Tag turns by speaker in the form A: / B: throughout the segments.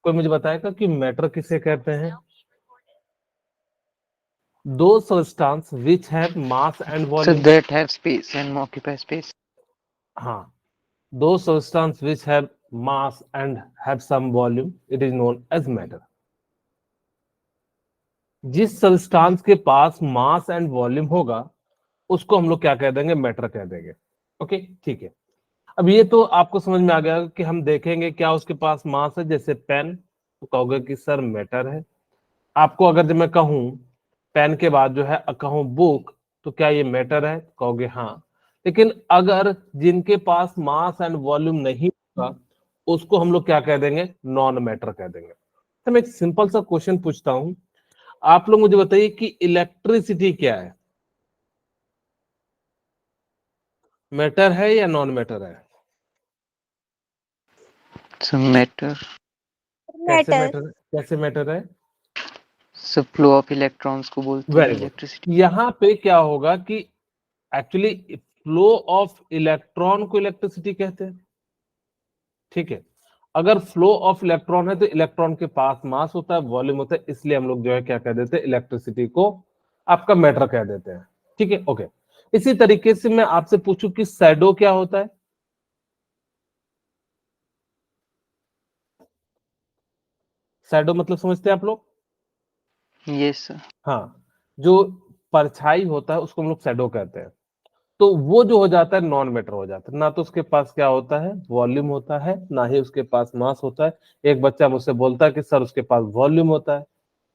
A: कोई मुझे बताएगा कि मैटर किसे कहते हैं? Those substances which have mass and
B: So
A: volume.
B: that have space and occupy space.
A: हाँ, those substances which have mass and have some volume, it is known as matter. जिस substance के पास मास एंड वॉल्यूम होगा उसको हम लोग क्या कह देंगे? मैटर कह देंगे। ओके, ठीक है। अब ये तो आपको समझ में आ गया कि हम देखेंगे क्या उसके पास मास है। जैसे पेन, तो कहोगे कि सर मैटर है। आपको अगर जब मैं कहूं पेन के बाद जो है कहूं बुक, तो क्या ये मैटर है? कहोगे हाँ। लेकिन अगर जिनके पास मास एंड वॉल्यूम नहीं होगा उसको हम लोग क्या कह देंगे? नॉन मैटर कह देंगे। तो मैं एक सिंपल सा क्वेश्चन पूछता हूं, आप लोग मुझे बताइए कि इलेक्ट्रिसिटी क्या है? मैटर है या नॉन मैटर है?
B: So matter.
A: कैसे
C: मैटर।
A: मैटर है? कैसे मैटर है?
B: So flow of electrons को बोलते हैं
A: वेरी गुड।
B: इलेक्ट्रिसिटी।
A: यहाँ पे क्या होगा कि एक्चुअली फ्लो ऑफ इलेक्ट्रॉन को इलेक्ट्रिसिटी कहते हैं। ठीक है, अगर फ्लो ऑफ इलेक्ट्रॉन है तो इलेक्ट्रॉन के पास मास होता है, वॉल्यूम होता है, इसलिए हम लोग जो है क्या कह देते हैं? इलेक्ट्रिसिटी को आपका मैटर कह देते हैं। ठीक है, ओके। इसी तरीके से मैं आपसे पूछूं कि शैडो क्या होता है? शैडो मतलब समझते हैं आप लोग?
B: Yes sir.
A: हाँ, जो परछाई होता है उसको हम लोग शैडो कहते हैं। तो वो जो हो जाता है नॉन मैटर हो जाता है, ना तो उसके पास क्या होता है? वॉल्यूम होता है, ना ही उसके पास मास होता है। एक बच्चा मुझसे बोलता है कि सर उसके पास वॉल्यूम होता है,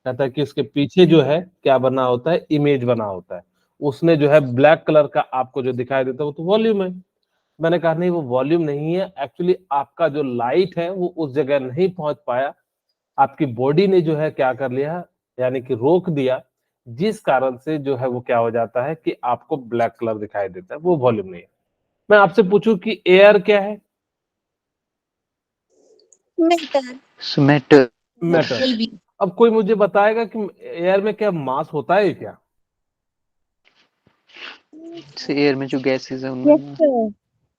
A: कहता है कि उसके पीछे जो है क्या बना होता है? इमेज बना होता है। उसने जो है ब्लैक कलर का आपको जो दिखाई देता है वो तो वॉल्यूम है। मैंने कहा नहीं, वो वॉल्यूम नहीं है, एक्चुअली आपका जो लाइट है वो उस जगह नहीं पहुंच पाया, आपकी बॉडी ने जो है क्या कर लिया, यानी कि रोक दिया, जिस कारण से जो है वो क्या हो जाता है कि आपको ब्लैक कलर दिखाई देता है, वो वॉल्यूम नहीं है। मैं आपसे पूछूं कि एयर क्या है?
C: मैटर।
B: So matter.
A: मैटर। अब कोई मुझे बताएगा कि एयर में क्या मास होता है क्या?
B: So air में जो gases है
C: यस
B: उनमें
C: सर।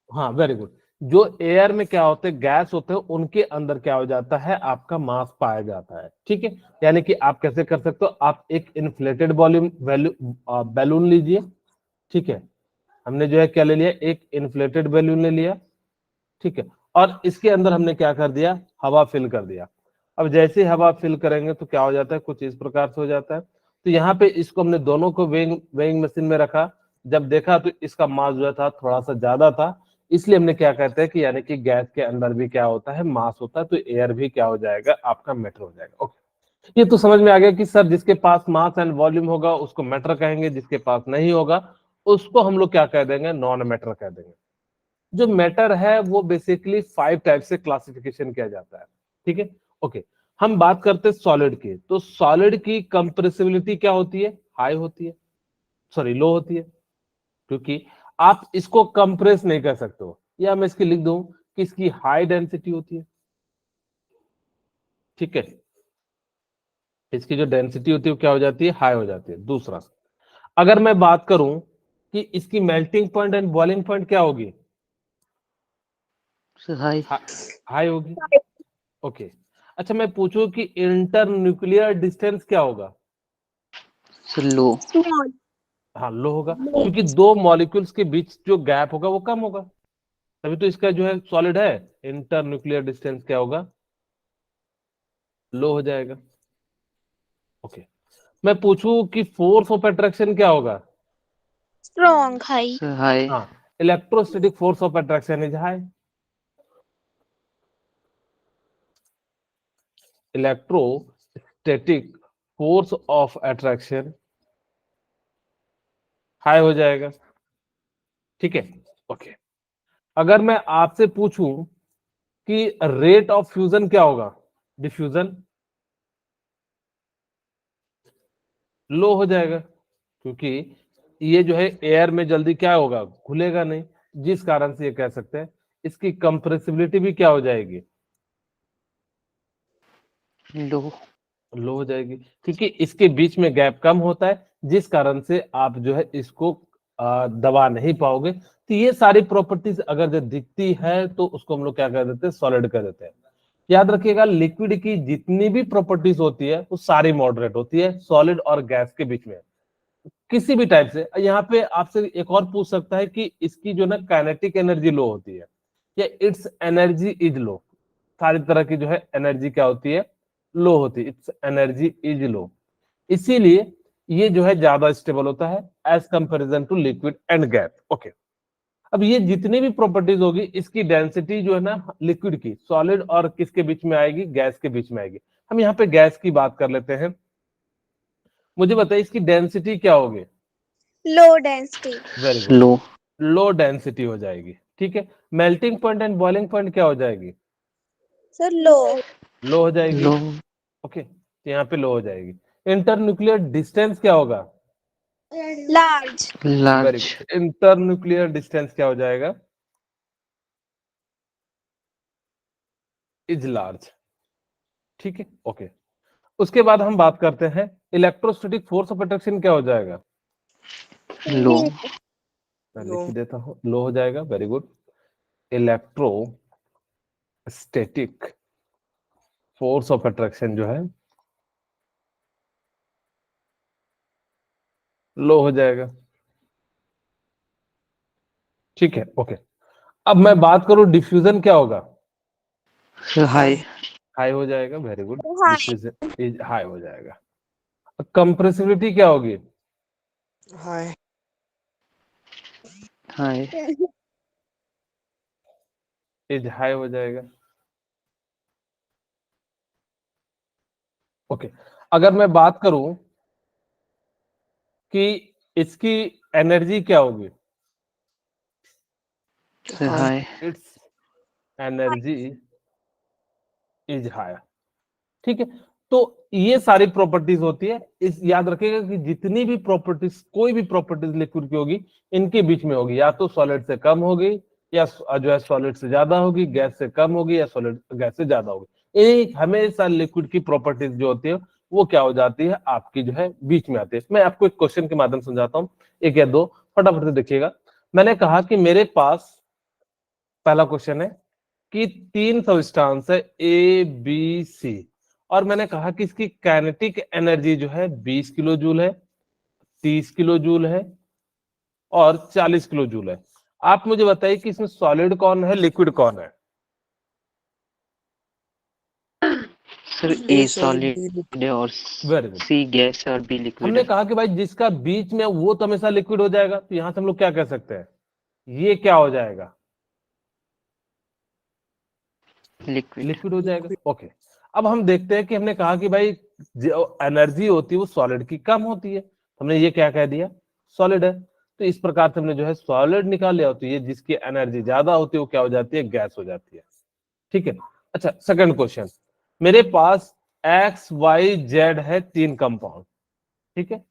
A: हाँ, वेरी गुड। जो एयर में क्या होते हैं? गैस होते हैं, उनके अंदर क्या हो जाता है? आपका मास पाया जाता है। ठीक है, यानी कि आप कैसे कर सकते हो? आप एक इन्फ्लेटेड वॉल्यूम बैलून लीजिए। ठीक है, हमने जो है क्या ले लिया? एक इन्फ्लेटेड बैलून ले लिया। ठीक है, और इसके अंदर हमने क्या कर दिया? हवा फिल कर दिया। अब जैसे ही हवा फिल करेंगे तो क्या हो जाता है? कुछ इस प्रकार से हो जाता है। तो यहाँ पे इसको हमने दोनों को वेइंग मशीन में रखा, जब देखा तो इसका मास जो था थोड़ा सा ज्यादा था, इसलिए हमने क्या कहते हैं कि यानी कि गैस के अंदर भी क्या होता है? मास होता है, तो एयर भी क्या हो जाएगा? आपका मैटर हो जाएगा। ओके, ये तो समझ में आ गया कि सर जिसके पास मास एंड वॉल्यूम होगा उसको मैटर कहेंगे, जिसके पास नहीं होगा उसको हम लोग क्या कह देंगे? नॉन मैटर कह देंगे। जो मैटर है वो बेसिकली 5 टाइप से क्लासिफिकेशन किया जाता है। ठीक है, ओके। हम बात करते हैं सॉलिड की, तो सॉलिड की कंप्रेसिबिलिटी क्या होती है? हाई होती है, सॉरी लो होती है, क्योंकि आप इसको कंप्रेस नहीं कर सकते हो, या मैं इसकी लिख दूं कि इसकी हाई डेंसिटी होती है। ठीक है, इसकी जो डेंसिटी होती है वो क्या हो जाती है? हाई हो जाती है। दूसरा, अगर मैं बात करूं कि इसकी melting point and boiling point क्या होगी?
B: So high.
A: हाई होगी। ओके, अच्छा मैं पूछूं कि इंटर न्यूक्लियर डिस्टेंस क्या होगा?
B: So low.
C: स्मॉल।
A: हाँ, लो होगा, क्योंकि दो मॉलिक्यूल्स के बीच जो गैप होगा वो कम होगा, तभी तो इसका जो है सॉलिड है। इंटर न्यूक्लियर डिस्टेंस क्या होगा? लो हो जाएगा। ओके, मैं पूछूं कि फोर्स ऑफ अट्रैक्शन क्या होगा?
C: स्ट्रॉन्ग। हाई।
B: So high.
A: हाँ, electrostatic force of attraction is high. Electrostatic force of attraction high हो जाएगा। ठीक है, ओके। अगर मैं आपसे पूछूं कि रेट ऑफ फ्यूजन क्या होगा? डिफ्यूजन लो हो जाएगा, क्योंकि ये जो है एयर में जल्दी क्या होगा? घुलेगा नहीं, जिस कारण से ये कह सकते हैं इसकी कंप्रेसिबिलिटी भी क्या हो जाएगी?
B: Low.
A: लो हो जाएगी, क्योंकि इसके बीच में गैप कम होता है, जिस कारण से आप जो है इसको दबा नहीं पाओगे। तो ये सारी प्रॉपर्टीज अगर जो दिखती है तो उसको हम लोग क्या कर देते हैं? सॉलिड कर देते हैं। याद रखिएगा लिक्विड की जितनी भी प्रॉपर्टीज होती है वो सारी मॉडरेट होती है सॉलिड और गैस के बीच में, किसी भी टाइप से। यहाँ पे आपसे एक और पूछ सकता है कि इसकी जो ना काइनेटिक एनर्जी लो होती है या इट्स एनर्जी इज लो। सारी तरह की जो है एनर्जी क्या होती है, लो होती है, इट्स एनर्जी इज लो। इसीलिए ये जो है ज्यादा स्टेबल होता है as comparison to liquid and gas. Okay, अब ये जितनी भी प्रॉपर्टीज होगी इसकी डेंसिटी जो है ना लिक्विड की सॉलिड और किसके बीच में आएगी, गैस के बीच में आएगी। हम यहाँ पे गैस की बात कर लेते हैं। मुझे बताइए इसकी डेंसिटी क्या होगी?
C: Low density.
A: Very good,
B: slow
A: low density हो जाएगी। ठीक है, melting point and boiling point क्या हो जाएगी?
C: सर लो।
A: लो हो जाएगी।
B: लो
A: ओके, तो यहाँ पे लो हो जाएगी। इंटरन्यूक्लियर डिस्टेंस क्या होगा?
C: Large.
A: Very
B: large
A: good, internuclear distance क्या हो जाएगा? Is large. ठीक है, ओके। उसके बाद हम बात करते हैं इलेक्ट्रोस्टैटिक फोर्स ऑफ अट्रैक्शन क्या हो जाएगा?
B: लो
A: मैं लिख देता हूं, लो हो जाएगा। Very good, electrostatic force of attraction जो है लो हो जाएगा। ठीक है, ओके। अब मैं बात करूं डिफ्यूजन क्या होगा?
B: हाई
A: हाई हो जाएगा। Very good,
C: high.
A: Diffusion is high हो जाएगा। कंप्रेसिबिलिटी क्या होगी?
D: हाय
B: हाई
A: इज हाई हो जाएगा। ओके, अगर मैं बात करूं कि इसकी एनर्जी क्या होगी?
B: High
A: its energy is higher. ठीक है, तो ये सारी प्रॉपर्टीज होती है। इस याद रखिएगा कि जितनी भी प्रॉपर्टीज, कोई भी प्रॉपर्टीज लिक्विड की होगी इनके बीच में होगी, या तो सॉलिड से कम होगी या जो है सॉलिड से ज्यादा होगी, गैस से कम होगी या सॉलिड गैस से ज्यादा होगी। ये हमेशा लिक्विड की प्रॉपर्टीज जो होती है वो क्या हो जाती है, आपकी जो है बीच में आती है। मैं आपको एक क्वेश्चन के माध्यम से समझाता हूँ, एक या दो, फटाफट से देखिएगा। मैंने कहा कि मेरे पास पहला क्वेश्चन है कि 3 सबस्टांस है ए बी सी, और मैंने कहा कि इसकी काइनेटिक एनर्जी जो है 20 किलो जूल है, 30 किलो जूल है और 40 किलो जूल है। आप मुझे बताइए कि इसमें सॉलिड कौन है, लिक्विड कौन है?
B: सर ए सॉलिड है और
A: वेरी गुड।
B: सी गैस है और बी लिक्विड
A: हमने
B: है।
A: कहा कि भाई जिसका बीच में वो तो हमेशा लिक्विड हो जाएगा, तो यहां से हम लोग क्या कह सकते हैं, ये क्या हो जाएगा,
B: लिक्विड
A: लिक्विड हो जाएगा। ओके, अब हम देखते हैं कि हमने कहा कि भाई जो एनर्जी होती है वो सॉलिड की कम होती है, हमने ये क्या कह दिया, सॉलिड है। तो इस प्रकार से हमने जो है सॉलिड निकाल लिया, होती है जिसकी एनर्जी ज्यादा होती है वो क्या हो जाती है, गैस हो जाती है। ठीक है, अच्छा सेकंड क्वेश्चन, मेरे पास एक्स वाई जेड है 3 कंपाउंड। ठीक है,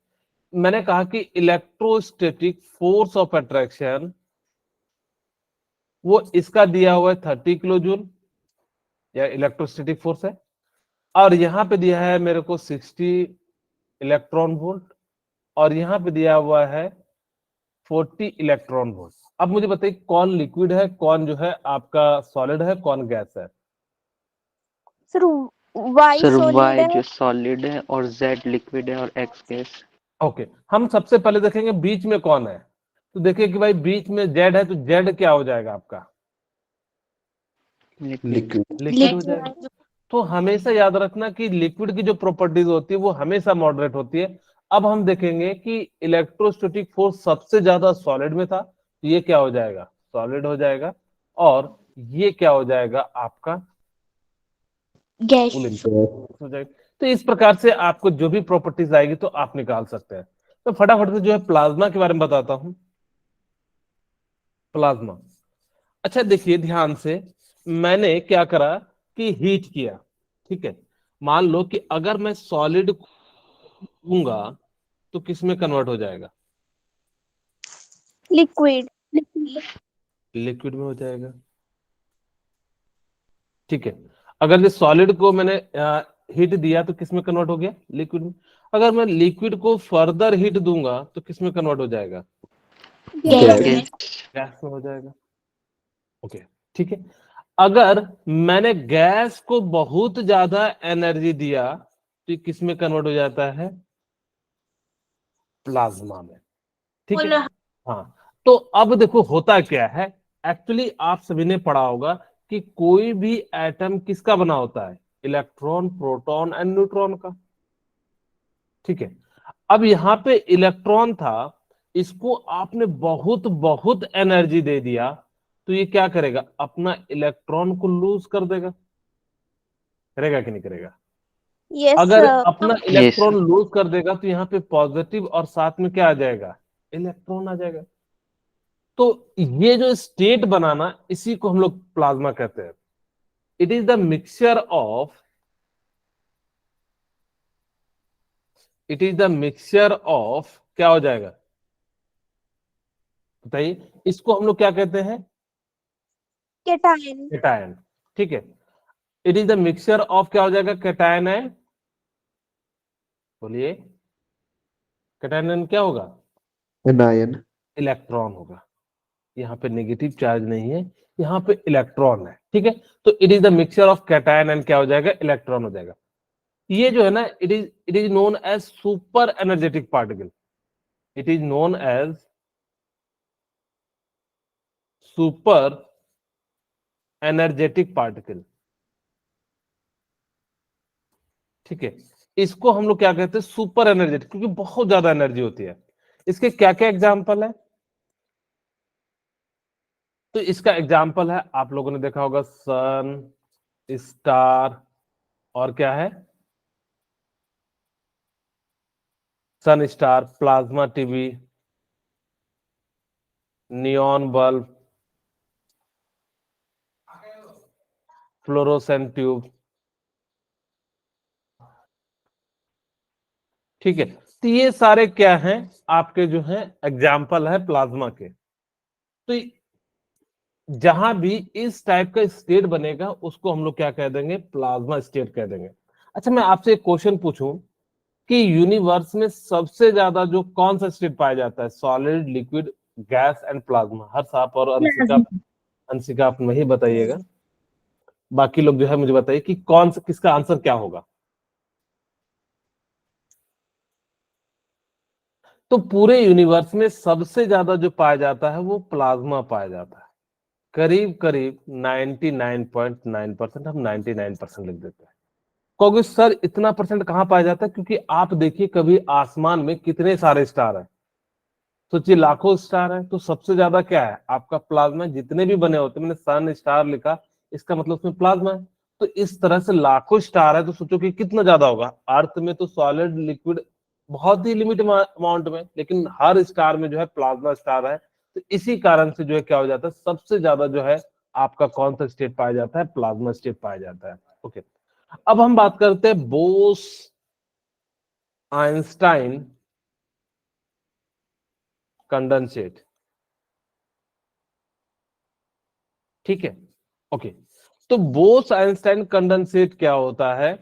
A: मैंने कहा कि इलेक्ट्रोस्टैटिक फोर्स ऑफ अट्रैक्शन वो इसका दिया हुआ है 30 किलो जूल, या इलेक्ट्रोस्टैटिक फोर्स है, और यहां पे दिया है मेरे को 60 इलेक्ट्रॉन वोल्ट, और यहां पे दिया हुआ है 40 इलेक्ट्रॉन वोल्ट। अब मुझे बताइए कौन लिक्विड है, कौन जो है आपका सॉलिड है, कौन गैस है?
C: Sir Y
B: sir
C: solid
B: Y
C: है।
B: जो सॉलिड है और जेड लिक्विड है और एक्स गैस।
A: ओके, हम सबसे पहले देखेंगे बीच में कौन है। तो देखिए कि भाई बीच में जेड है, तो जेड क्या हो जाएगा आपका,
B: लिक्विड
A: लिक्विड हो जाएगा। तो हमेशा याद रखना कि लिक्विड की जो प्रॉपर्टीज होती है वो हमेशा मॉडरेट होती है। अब हम देखेंगे कि इलेक्ट्रोस्टैटिक फोर्स सबसे ज्यादा सॉलिड में था, तो ये क्या हो जाएगा, सॉलिड हो जाएगा, और ये क्या हो जाएगा आपका,
C: गैस।
A: हो जाएगा। तो इस प्रकार से आपको जो भी प्रॉपर्टीज आएगी तो आप निकाल सकते हैं। तो फटाफट से जो है प्लाज्मा के बारे में बताता हूं। प्लाज्मा, अच्छा देखिए ध्यान से, मैंने क्या करा कि हीट किया। ठीक है, मान लो कि अगर मैं सॉलिड दूंगा तो किस में कन्वर्ट हो जाएगा,
C: लिक्विड।
A: लिक्विड में हो जाएगा। ठीक है, अगर ये सॉलिड को मैंने हीट दिया तो किस में कन्वर्ट हो गया, लिक्विड में। अगर मैं लिक्विड को फर्दर हीट दूंगा तो किस में कन्वर्ट हो जाएगा,
C: गैस।
B: गैस
A: गैस में हो जाएगा। ओके, ठीक है। अगर मैंने गैस को बहुत ज्यादा एनर्जी दिया तो ये किस में कन्वर्ट हो जाता है? प्लाज्मा में। ठीक है। हाँ, तो अब देखो होता क्या है, एक्चुअली आप सभी ने पढ़ा होगा कि कोई भी एटम किसका बना होता है? इलेक्ट्रॉन, प्रोटॉन एंड न्यूट्रॉन का। ठीक है। अब यहाँ पे इलेक्ट्रॉन था, इसको आपने बहुत बहुत एनर्जी दे दिया तो ये क्या करेगा? अपना इलेक्ट्रॉन को लूज कर देगा। करेगा कि नहीं करेगा?
C: yes
A: अगर
C: sir
A: अपना
B: Yes,
A: इलेक्ट्रॉन
B: sir.
A: लूज कर देगा तो यहाँ पे पॉजिटिव और साथ में क्या आ जाएगा? इलेक्ट्रॉन आ जाएगा। तो ये जो स्टेट बनाना, इसी को हम लोग प्लाज्मा कहते हैं। It is the mixture of, it is the mixture of, क्या हो जाएगा बताइए? इसको हम लोग क्या कहते हैं?
C: cation
A: cation. ठीक है। It is the mixture of, क्या हो जाएगा? कैटायन है। बोलिए, कैटायन क्या होगा?
E: एनायन।
A: इलेक्ट्रॉन होगा। यहाँ पे नेगेटिव चार्ज नहीं है, यहाँ पे इलेक्ट्रॉन है। ठीक है। तो it is the mixture of cation and क्या हो जाएगा? इलेक्ट्रॉन हो जाएगा। ये जो है ना, it is known as super energetic particle. It is known as super energetic particle. ठीक है। इसको हम लोग क्या कहते हैं? सुपर एनर्जेटिक, क्योंकि बहुत ज्यादा एनर्जी होती है। इसके क्या क्या एग्जाम्पल है? तो इसका एग्जाम्पल है, आप लोगों ने देखा होगा, सन, स्टार, और क्या है? Sun star, plasma TV, neon bulb, fluorescent tube. ठीक है। तो ये सारे क्या हैं? आपके जो हैं एग्जाम्पल है प्लाज्मा के। तो जहां भी इस टाइप का स्टेट बनेगा उसको हम लोग क्या कह देंगे? प्लाज्मा स्टेट कह देंगे। अच्छा, मैं आपसे एक क्वेश्चन पूछूं कि यूनिवर्स में सबसे ज्यादा जो कौन सा स्टेट पाया जाता है? Solid, liquid, gas and plasma. Harsh आप और अंशिका, अंशिका आप नहीं बताइएगा, बाकी लोग जो है मुझे बताइए कि कौन सा, किसका आंसर क्या होगा? तो पूरे यूनिवर्स में सबसे ज्यादा जो पाया जाता है वो प्लाज्मा पाया जाता है। करीब करीब 99.9%, हम 99% लिख देते हैं। कहोगे सर इतना परसेंट कहां पाया जाता है? क्योंकि आप देखिए कभी आसमान में कितने सारे स्टार हैं, सोचिए लाखों स्टार हैं, तो सबसे ज्यादा क्या है? आपका प्लाज्मा। जितने भी बने होते, मैंने सन स्टार लिखा, इसका मतलब उसमें प्लाज्मा है। तो इस तरह से लाखों स्टार है, तो सोचो कि कितना ज्यादा होगा। अर्थ में तो सॉलिड, लिक्विड बहुत ही लिमिट अमाउंट में, लेकिन हर स्टार में जो है प्लाज्मा स्टार है। तो इसी कारण से जो है क्या हो जाता है? सबसे ज्यादा जो है आपका कौन सा स्टेट पाया जाता है? प्लाज्मा स्टेट पाया जाता है। ओके। अब हम बात करते हैं बोस आइंस्टाइन कंडेंसेट। ठीक है। ओके। तो बोस आइंस्टाइन कंडेंसेट क्या होता है?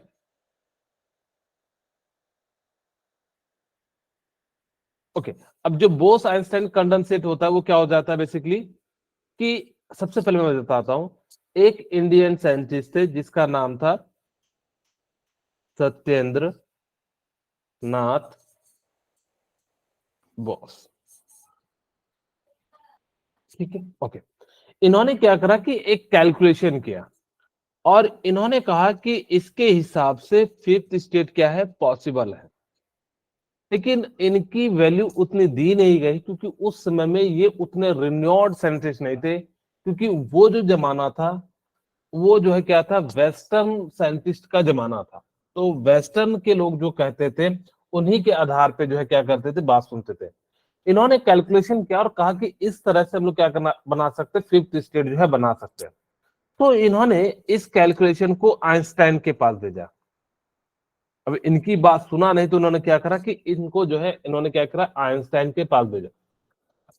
A: ओके। अब जो बोस आइंस्टाइन कंडेंसेट होता है वो क्या हो जाता है बेसिकली? कि सबसे पहले मैं बताता हूं, एक इंडियन साइंटिस्ट थे जिसका नाम था सत्येंद्र नाथ बोस। ठीक है। ओके। इन्होंने क्या करा कि एक कैलकुलेशन किया और इन्होंने कहा कि इसके हिसाब से फिफ्थ स्टेट क्या है? पॉसिबल है। लेकिन इनकी वैल्यू उतनी दी नहीं गई क्योंकि उस समय में ये उतने रिन्योर्ड साइंटिस्ट नहीं थे, क्योंकि वो जो जमाना था वो जो है क्या था? वेस्टर्न साइंटिस्ट का जमाना था। तो वेस्टर्न के लोग जो कहते थे उन्हीं के आधार पे जो है क्या करते थे? बात सुनते थे। इन्होंने कैलकुलेशन किया और कहा कि इस तरह से हम लोग क्या करना बना सकते हैं? फिफ्थ स्टेट जो है बना सकते हैं। तो इन्होंने इस कैलकुलेशन को आइंस्टाइन के पास भेजा। अब इनकी बात सुना नहीं तो उन्होंने क्या करा कि इनको जो है इन्होंने क्या करा? आइंस्टाइन के पास भेजा।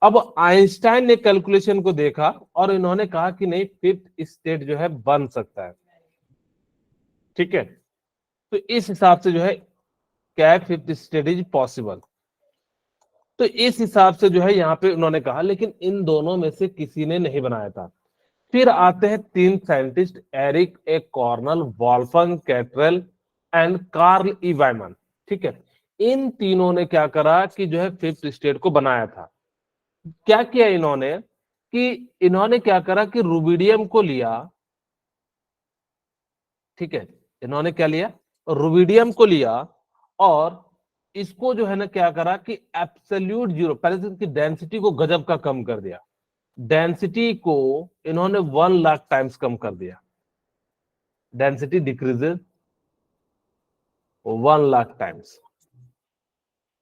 A: अब आइंस्टाइन ने कैलकुलेशन को देखा और इन्होंने कहा कि नहीं, फिफ्थ स्टेट जो है बन सकता है। ठीक है। तो इस हिसाब से जो है क्या है? Fifth state is possible. तो इस हिसाब से जो है यहाँ पे उन्होंने कहा, लेकिन इन दोनों में से किसी ने नहीं बनाया था। फिर आते हैं 3 scientists, Eric A Cornell, Wolfgang Ketterle and Carl E Wieman. ठीक है, इन तीनों ने क्या करा कि जो है फिफ्थ स्टेट को बनाया था। क्या किया इन्होंने कि इन्होंने क्या करा कि रुबिडियम को लिया। ठीक है, इन्होंने क्या लिया, रुबिडियम को लिया और इसको जो है ना क्या करा कि एब्सोल्यूट जीरो, पहले से इसकी डेंसिटी को गजब का कम कर दिया। डेंसिटी को इन्होंने 1 लाख टाइम्स कम कर दिया। Density decreases 1 lakh times.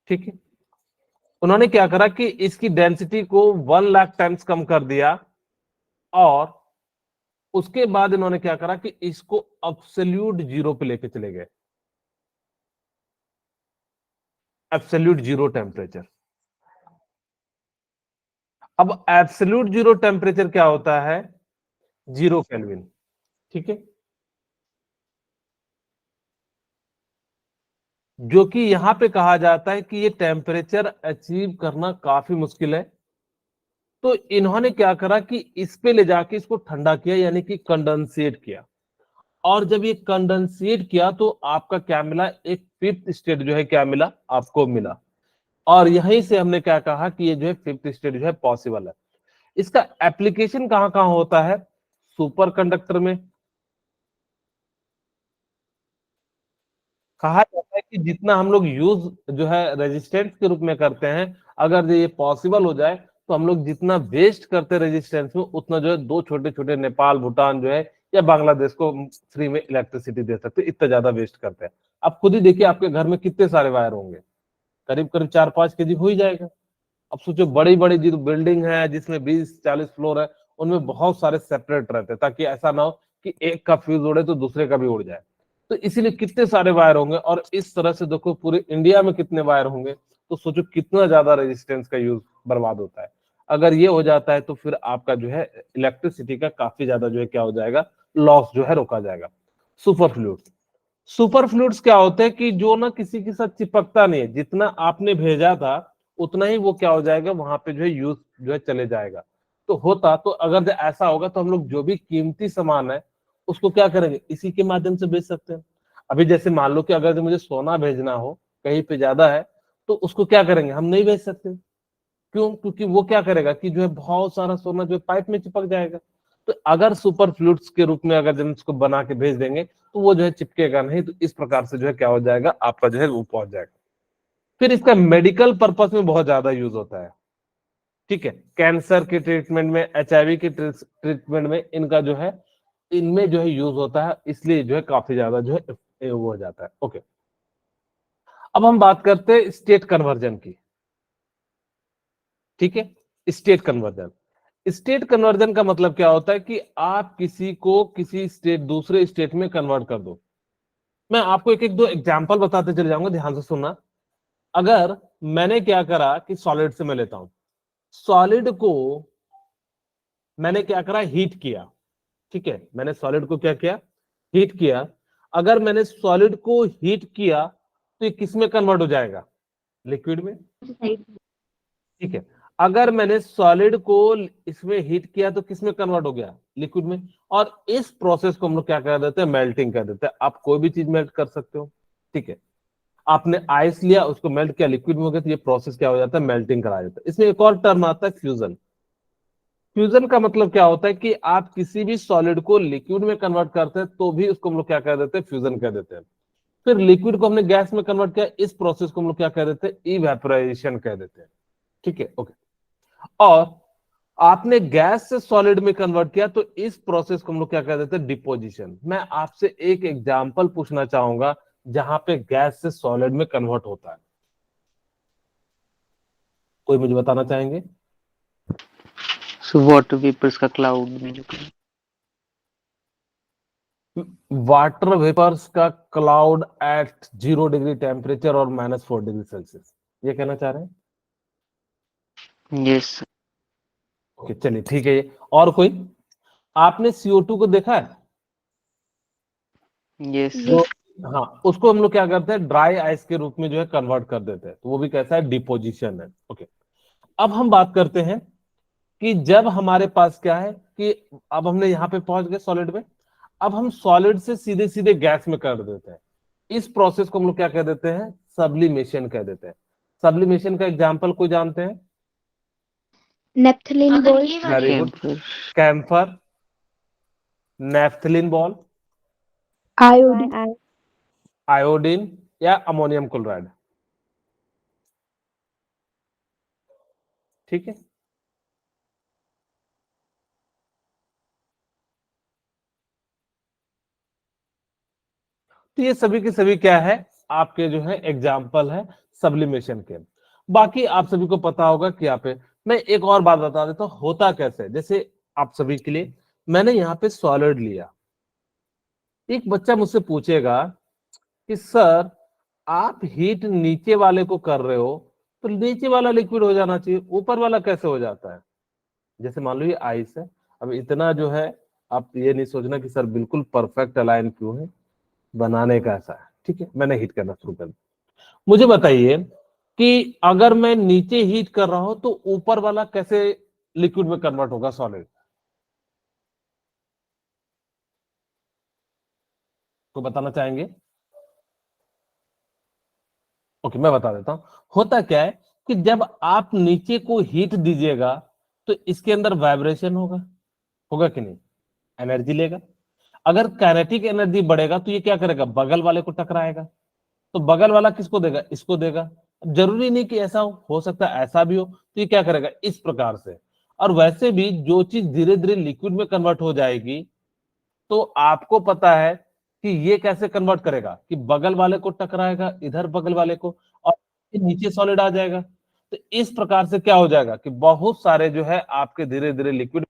A: ठीक है, उन्होंने क्या करा कि इसकी डेंसिटी को 1 लाख टाइम्स कम कर दिया और उसके बाद इन्होंने क्या करा कि इसको एब्सोल्यूट जीरो पे लेके चले गए। Absolute zero temperature. अब एब्सोल्यूट जीरो टेम्परेचर क्या होता है, 0 केल्विन। ठीक है, जो कि यहां पे कहा जाता है कि ये टेम्परेचर अचीव करना काफी मुश्किल है। तो इन्होंने क्या करा कि इस पे ले जाके इसको ठंडा किया, यानी कि कंडेंसेट किया। और जब ये कंडेंसेट किया तो आपका क्या मिला, एक फिफ्थ स्टेट जो है क्या मिला, आपको मिला। और यहीं से हमने क्या कहा कि ये जो है फिफ्थ स्टेट जो है पॉसिबल है। इसका एप्लीकेशन कहां कहां होता है, सुपर कंडक्टर में। कहा जाता है कि जितना हम लोग यूज जो है रेजिस्टेंस के रूप में करते हैं, अगर ये पॉसिबल हो जाए तो हम लोग जितना वेस्ट करते हैं रेजिस्टेंस में, उतना जो है 2 छोटे छोटे नेपाल भूटान जो है या बांग्लादेश को फ्री में इलेक्ट्रिसिटी दे सकते हैं, इतना ज्यादा वेस्ट करते हैं। आप खुद ही देखिए आपके घर में कितने सारे वायर होंगे, करीब करीब 4-5 केजी हो ही जाएगा। अब सोचो बड़ी बड़ी जो बिल्डिंग है जिसमें 20-40 फ्लोर है, उनमें बहुत सारे सेपरेट रहते हैं, ताकि ऐसा ना हो कि एक का फ्यूज उड़े तो दूसरे का भी उड़ जाए। तो इसीलिए कितने सारे वायर होंगे, और इस तरह से देखो पूरे इंडिया में कितने वायर होंगे, तो सोचो कितना ज्यादा रेजिस्टेंस का यूज बर्बाद होता है। अगर ये हो जाता है तो फिर आपका जो है इलेक्ट्रिसिटी का काफी ज्यादा जो है क्या हो जाएगा, लॉस जो है रोका जाएगा। सुपर फ्लूइड्स, सुपर फ्लूइड्स क्या होते हैं कि जो ना किसी के साथ चिपकता नहीं है, जितना आपने भेजा था उतना ही वो क्या हो जाएगा, वहां पे जो है यूज जो है चले जाएगा। तो होता तो अगर ऐसा होगा तो हम लोग जो भी कीमती सामान है उसको क्या करेंगे, इसी के माध्यम से बेच सकते हैं। अभी जैसे मान लो कि अगर मुझे सोना भेजना हो, कहीं पे ज्यादा है, तो उसको क्या करेंगे, हम नहीं भेज सकते। क्यों, क्योंकि वो क्या करेगा कि जो है बहुत सारा सोना जो है पाइप में चिपक जाएगा। तो अगर सुपर फ्लूइड्स के रूप में अगर हम इसको बना के भेज देंगे तो वो जो है चिपकेगा नहीं। तो इस प्रकार से जो है क्या हो जाएगा, आपका जो है वो पहुंच जाएगा। फिर इसका मेडिकल पर्पस में बहुत ज्यादा यूज होता है। ठीक है, कैंसर के ट्रीटमेंट में, HIV के ट्रीटमेंट में इनका जो है, इनमें जो है यूज होता है, इसलिए जो है काफी ज्यादा जो है वो हो जाता है। ओके, अब हम बात करते हैं स्टेट कन्वर्जन की। ठीक है, स्टेट कन्वर्जन। स्टेट कन्वर्जन का मतलब क्या होता है कि आप किसी को किसी स्टेट दूसरे स्टेट में कन्वर्ट कर दो। मैं आपको एक एक 2 एग्जांपल बताते चले जाऊंगा, ध्यान से सुनना। अगर मैंने क्या करा कि सॉलिड से मैं लेता हूं, सॉलिड को मैंने क्या करा, हीट किया। ठीक है, मैंने सॉलिड को क्या किया, हीट किया। अगर मैंने सॉलिड को हीट किया तो ये किस में कन्वर्ट हो जाएगा, लिक्विड में। ठीक है, अगर मैंने सॉलिड को इसमें हीट किया तो किस में कन्वर्ट हो गया, लिक्विड में। और इस प्रोसेस को हम लोग क्या कर देते हैं, मेल्टिंग कर देते हैं। आप कोई भी चीज मेल्ट कर सकते हो। ठीक है, आपने आइस लिया, उसको मेल्ट किया, लिक्विड में हो गया, तो ये प्रोसेस क्या हो जाता है, मेल्टिंग करा जाता है। इसमें एक और टर्म आता है फ्यूजन। फ्यूजन का मतलब क्या होता है कि आप किसी भी सॉलिड को लिक्विड में कन्वर्ट करते हैं तो भी उसको हम लोग क्या कर देते हैं, फ्यूजन कर देते हैं। फिर लिक्विड को हमने गैस में कन्वर्ट किया, इस प्रोसेस को हम लोग क्या कह देते हैं, इवेपोरेशन कह देते हैं। ठीक है, ओके। और आपने गैस से सॉलिड में कन्वर्ट किया तो इस प्रोसेस को हम लोग क्या कह देते हैं, डिपोजिशन। मैं आपसे एक एग्जांपल पूछना चाहूंगा जहां पे गैस से सॉलिड में कन्वर्ट होता है, कोई मुझे बताना चाहेंगे।
B: सो वाटर वेपर्स का क्लाउड में जो
A: वाटर वेपर्स का क्लाउड एट 0 डिग्री टेम्परेचर और -4 डिग्री सेल्सियस, ये कहना चाह रहे हैं।
B: यस
A: ओके, चलिए ठीक है। ये और कोई, आपने CO2 को देखा है,
B: यस
A: तो हाँ, उसको हम लोग क्या करते हैं, ड्राई आइस के रूप में जो है कन्वर्ट कर देते हैं, तो वो भी कैसा है, डिपोजिशन है। ओके, अब हम बात करते हैं कि जब हमारे पास क्या है कि अब हमने यहाँ पे पहुंच गए सॉलिड में, अब हम सॉलिड से सीधे सीधे गैस में कर देते हैं। इस प्रोसेस को हम लोग क्या कह देते हैं? सब्लिमेशन कह देते हैं। सब्लिमेशन का एग्जांपल कोई जानते हैं?
C: नेप्थलीन
B: अगर
C: बॉल,
B: ये वाली
A: very good. Camphor, naphthalene ball,
C: iodine,
A: iodine या अमोनियम क्लोराइड। ठीक है, तो ये सभी के सभी क्या है, आपके जो है एग्जाम्पल है सब्लिमेशन के। बाकी आप सभी को पता होगा कि यहाँ पे मैं एक और बात बता देता हूँ होता कैसे है। जैसे आप सभी के लिए मैंने यहाँ पे सॉलिड लिया, एक बच्चा मुझसे पूछेगा कि सर आप हीट नीचे वाले को कर रहे हो तो नीचे वाला लिक्विड हो जाना चाहिए, ऊपर वाला कैसे हो जाता है? जैसे मान लो ये आइस है, अब इतना जो है आप ये नहीं सोचना कि सर बिल्कुल परफेक्ट अलाइन क्यों है, बनाने का ऐसा है। ठीक है, मैंने हीट करना शुरू कर दिया। मुझे बताइए कि अगर मैं नीचे हीट कर रहा हूं तो ऊपर वाला कैसे लिक्विड में कन्वर्ट होगा, सॉलिड? तो बताना चाहेंगे? ओके, मैं बता देता हूं। होता क्या है कि जब आप नीचे को हीट दीजिएगा तो इसके अंदर वाइब्रेशन होगा, होगा कि नहीं? एनर्जी लेगा। अगर काइनेटिक एनर्जी बढ़ेगा तो ये क्या करेगा? बगल वाले को टकराएगा। तो बगल वाला किसको देगा? इसको देगा। अब जरूरी नहीं कि ऐसा हो सकता है ऐसा भी हो, तो ये क्या करेगा? इस प्रकार से। और वैसे भी जो चीज धीरे धीरे लिक्विड में कन्वर्ट हो जाएगी तो आपको पता है कि ये कैसे कन्वर्ट करेगा कि बगल वाले को टकराएगा, इधर बगल वाले को, और नीचे सॉलिड आ जाएगा। तो इस प्रकार से क्या हो जाएगा कि बहुत सारे जो है आपके धीरे धीरे लिक्विड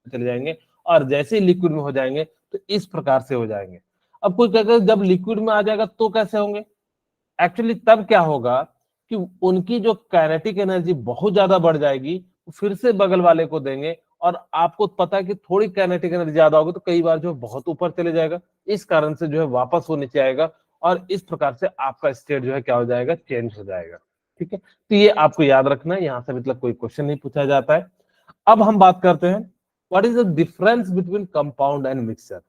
A: चले जाएंगे, और जैसे ही लिक्विड में हो जाएंगे तो इस प्रकार से हो जाएंगे। अब कोई कहेगा जब लिक्विड में आ जाएगा तो कैसे होंगे? एक्चुअली तब क्या होगा कि उनकी जो काइनेटिक एनर्जी बहुत ज्यादा बढ़ जाएगी, फिर से बगल वाले को देंगे, और आपको पता है कि थोड़ी काइनेटिक एनर्जी ज्यादा होगी तो कई बार जो बहुत ऊपर चले जाएगा, इस कारण से जो है वापस वो नीचे आएगा, और इस प्रकार से आपका स्टेट जो है क्या हो जाएगा? चेंज हो जाएगा। ठीक है, तो ये आपको याद रखना है, यहाँ से मतलब कोई क्वेश्चन नहीं पूछा जाता है। अब हम बात करते हैं what is the difference between compound and mixture.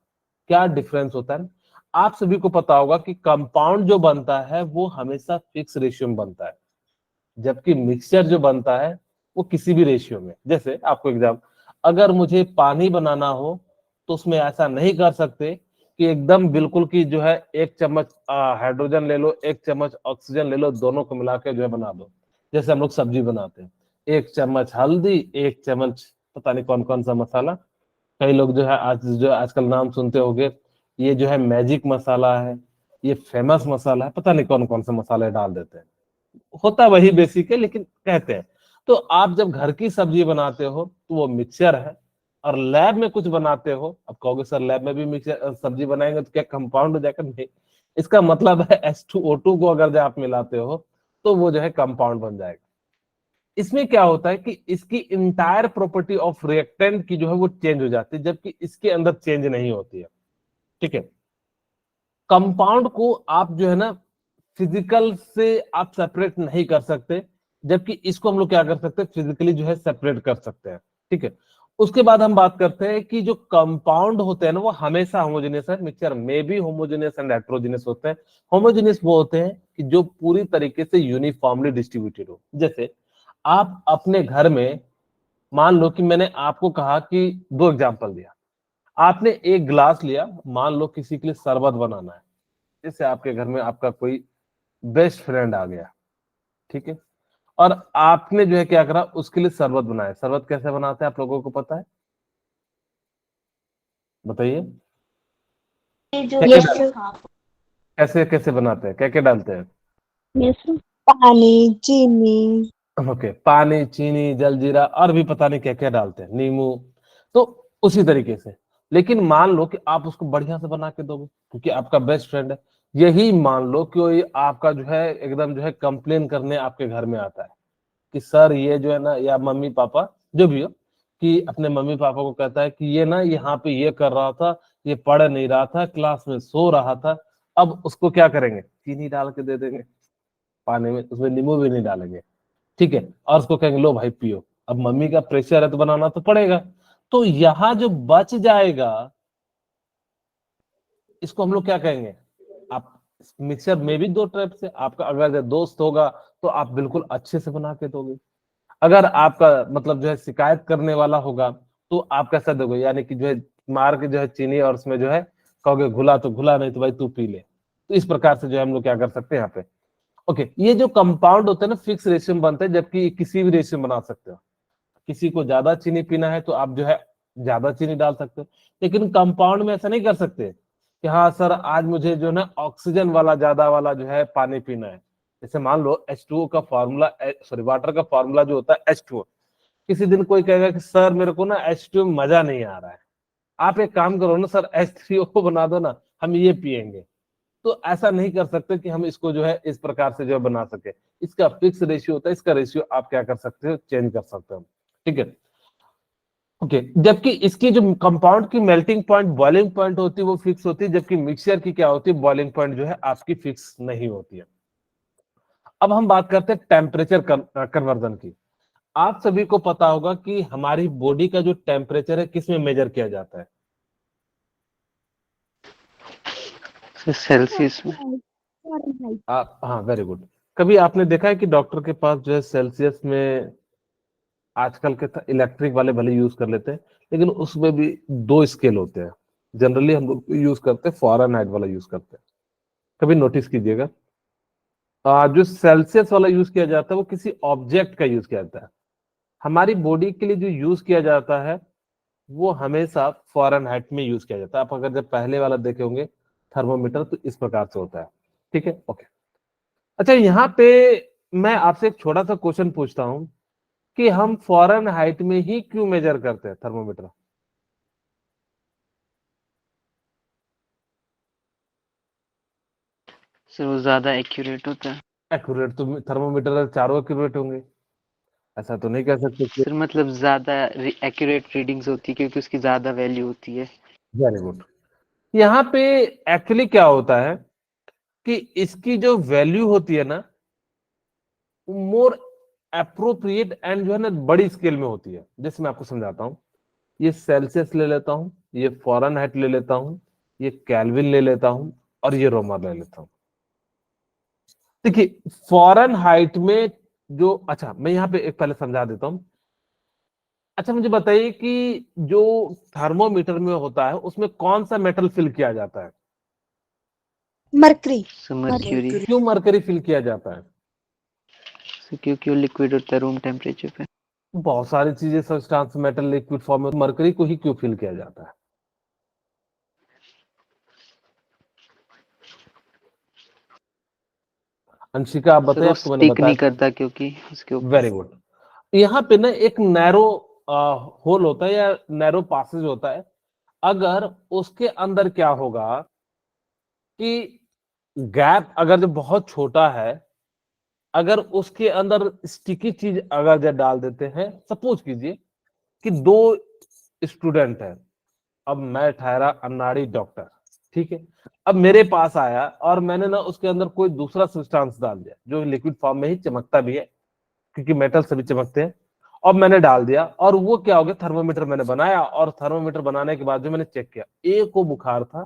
A: क्या डिफरेंस होता है? आप सभी को पता होगा कि कंपाउंड जो बनता है वो हमेशा फिक्स रेशियो में बनता है, जबकि मिक्सचर जो बनता है वो किसी भी रेशियो में। जैसे आपको एग्जाम, अगर मुझे पानी बनाना हो तो उसमें ऐसा नहीं कर सकते कि एकदम बिल्कुल कि जो है एक चम्मच हाइड्रोजन ले लो, एक चम्मच ऑक्सीजन ले लो, दोनों को मिला के जो है बना दो। जैसे हम लोग सब्जी बनाते हैं, एक चम्मच हल्दी, एक चम्मच पता नहीं कौन कौन सा मसाला, कई लोग जो है आज जो आजकल नाम सुनते होंगे, ये जो है मैजिक मसाला है, ये फेमस मसाला है, पता नहीं कौन कौन से मसाले डाल देते हैं। होता वही बेसिक है लेकिन कहते हैं। तो आप जब घर की सब्जी बनाते हो तो वो मिक्सचर है, और लैब में कुछ बनाते हो, अब कहोगे सर लैब में भी मिक्सचर सब्जी बनाएंगे तो क्या कंपाउंड हो जाएगा? नहीं, इसका मतलब है H2O2 को अगर जो आप मिलाते हो तो वो जो है कंपाउंड बन जाएगा। इसमें क्या होता है कि इसकी इंटायर प्रॉपर्टी ऑफ रिएक्टेंट की जो है वो चेंज हो जाती है, जबकि इसके अंदर चेंज नहीं होती है। ठीक है, कंपाउंड को आप जो है ना फिजिकल से आप सेपरेट नहीं कर सकते, जबकि इसको हम लोग क्या कर सकते हैं? फिजिकली जो है सेपरेट कर सकते हैं। ठीक है, उसके बाद हम बात करते हैं कि जो कंपाउंड होते हैं ना वो हमेशा होमोजेनियस है, मिक्सचर में भी होमोजेनियस एंड हेटेरोजेनियस होते हैं। होमोजेनियस वो होते हैं कि जो पूरी तरीके से यूनिफॉर्मली डिस्ट्रीब्यूटेड हो। जैसे आप अपने घर में, मान लो कि मैंने आपको कहा कि दो एग्जांपल दिया, आपने एक ग्लास लिया, मान लो किसी के लिए शरबत बनाना है, जैसे आपके घर में आपका कोई बेस्ट फ्रेंड आ गया, ठीक है, और आपने जो है क्या करा, उसके लिए शरबत बनाया। शरबत कैसे बनाते हैं आप लोगों को पता है? बताइए। क्या क्या
C: यस
A: डाल,
C: सर,
A: कैसे कैसे बनाते हैं, क्या क्या डालते हैं?
C: यस सर, पानी, चीनी,
A: ओके, पानी, चीनी, जलजीरा, और भी पता नहीं क्या क्या डालते हैं, नींबू। तो उसी तरीके से, लेकिन मान लो कि आप उसको बढ़िया से बना के दोगे क्योंकि आपका बेस्ट फ्रेंड है। यही मान लो कि कोई आपका जो है एकदम जो है कंप्लेन करने आपके घर में आता है कि सर ये जो है ना, या मम्मी पापा जो भी हो, कि अपने मम्मी पापा को कहता है कि ये ना यहाँ पे ये कर रहा था, ये पढ़ नहीं रहा था, क्लास में सो रहा था। अब उसको क्या करेंगे? चीनी डाल के दे देंगे पानी में, उसमें नींबू भी नहीं डालेंगे। ठीक है, और उसको कहेंगे लो भाई पियो। अब मम्मी का प्रेशर है तो बनाना तो पड़ेगा। तो यहाँ जो बच जाएगा इसको हम लोग क्या कहेंगे, आप मिक्सचर में भी दो टाइप से, आपका अगर दोस्त होगा तो आप बिल्कुल अच्छे से बना के दोगे, अगर आपका मतलब जो है शिकायत करने वाला होगा तो आप कैसा दोगे, यानी कि जो है मार के जो है चीनी और उसमें जो है कहोगे घुला तो घुला, नहीं तो भाई तू पी ले। तो इस प्रकार से जो है हम लोग क्या कर सकते हैं यहाँ पे। ओके, ये जो कंपाउंड होते हैं ना फिक्स रेशियो में बनते हैं, जबकि किसी भी रेशियो में बना सकते हो। किसी को ज्यादा चीनी पीना है तो आप जो है ज्यादा चीनी डाल सकते हो, लेकिन कंपाउंड में ऐसा नहीं कर सकते कि हाँ सर आज मुझे जो है ना ऑक्सीजन वाला ज्यादा वाला जो है पानी पीना है। जैसे मान लो H2O का फॉर्मूला, सॉरी वाटर का फॉर्मूला जो होता है H2O, किसी दिन कोई कहेगा कि सर मेरे को ना H2O में मजा नहीं आ रहा है, आप एक काम करो ना सर H3O बना दो ना, हम ये पियेंगे। तो ऐसा नहीं कर सकते कि हम इसको जो है इस प्रकार से जो है बना सके। इसका फिक्स रेशियो होता है, इसका रेशियो आप क्या कर सकते हो, चेंज कर सकते हो। ठीक है, ओके। जबकि इसकी जो कंपाउंड की मेल्टिंग पॉइंट बॉइलिंग पॉइंट होती है वो फिक्स होती है, जबकि मिक्सचर की क्या होती है, बॉइलिंग पॉइंट जो है आपकी फिक्स नहीं होती है। अब हम बात करते हैं टेम्परेचर कन्वर्जन की। आप सभी को पता होगा कि हमारी बॉडी का जो टेम्परेचर है किस में मेजर किया जाता है,
B: सेल्सियस में।
C: Fahrenheit.
A: आप, हाँ वेरी गुड। कभी आपने देखा है कि डॉक्टर के पास जो है सेल्सियस में, आजकल के इलेक्ट्रिक वाले भले यूज कर लेते हैं, लेकिन उसमें भी दो स्केल होते हैं। जनरली हम लोग यूज करते हैं फ़ारेनहाइट वाला यूज करते हैं, कभी नोटिस कीजिएगा। जो सेल्सियस वाला यूज किया जाता है वो किसी ऑब्जेक्ट का यूज किया जाता है। हमारी बॉडी के लिए जो यूज किया जाता है वो हमेशा फ़ारेनहाइट में यूज किया जाता है। आप अगर जब पहले वाला देखे होंगे थर्मोमीटर तो इस प्रकार से होता है। ठीक है, ओके। अच्छा, यहाँ पे मैं आपसे एक छोटा सा क्वेश्चन पूछता हूँ कि हम फ़ारेनहाइट में ही क्यों मेजर करते हैं थर्मोमीटर?
B: सर वो ज्यादा एक्यूरेट होता है।
A: एक्यूरेट तो थर्मोमीटर चारों एक्यूरेट होंगे, ऐसा तो नहीं कह सकते कि।
B: सर मतलब ज्यादा एक्यूरेट रीडिंग्स होती है क्योंकि उसकी ज्यादा वैल्यू होती है।
A: Very good. यहाँ पे एक्चुअली क्या होता है कि इसकी जो वैल्यू होती है ना मोर अप्रोप्रिएट एंड जो है ना बड़ी स्केल में होती है। जैसे मैं आपको समझाता हूँ, ये सेल्सियस ले लेता हूँ, ये फ़ारेनहाइट ले लेता हूँ, ये केल्विन ले लेता हूँ और ये रोमर ले लेता हूँ। देखिए फ़ारेनहाइट में जो, अच्छा मैं यहाँ पे एक पहले समझा देता हूँ। अच्छा मुझे बताइए कि जो थर्मोमीटर में होता है उसमें कौन सा मेटल फिल किया जाता है?
C: Mercury.
B: Sir mercury.
D: Mercury.
A: क्यों मरकरी फिल किया जाता है?
B: क्योंकि वो लिक्विड होता है रूम टेम्परेचर पे।
A: बहुत सारी चीजें सब्सटेंस मेटल लिक्विड फॉर्म में, मरकरी को ही क्यों फिल किया जाता है? अंशिका आप
B: सर
A: बताइए,
B: वो
A: आपको मैंने
B: स्टिक नहीं
A: बताया।
B: करता क्योंकि उसके ऊपर।
A: Very good. यहाँ पे ना एक नैरो होल होता है या नैरो पासेज होता है। अगर उसके अंदर क्या होगा कि गैप अगर जो बहुत छोटा है, अगर उसके अंदर स्टिकी चीज अगर जो डाल देते हैं, सपोज कीजिए कि दो स्टूडेंट है, अब मैं ठहरा अनाड़ी डॉक्टर, ठीक है। अब मेरे पास आया और मैंने ना उसके अंदर कोई दूसरा सब्सटेंस डाल दिया जो लिक्विड फॉर्म में ही चमकता भी है, क्योंकि मेटल सभी चमकते हैं। अब मैंने डाल दिया और वो क्या हो गया, थर्मोमीटर मैंने बनाया और थर्मोमीटर बनाने के बाद जो मैंने चेक किया, ए को बुखार था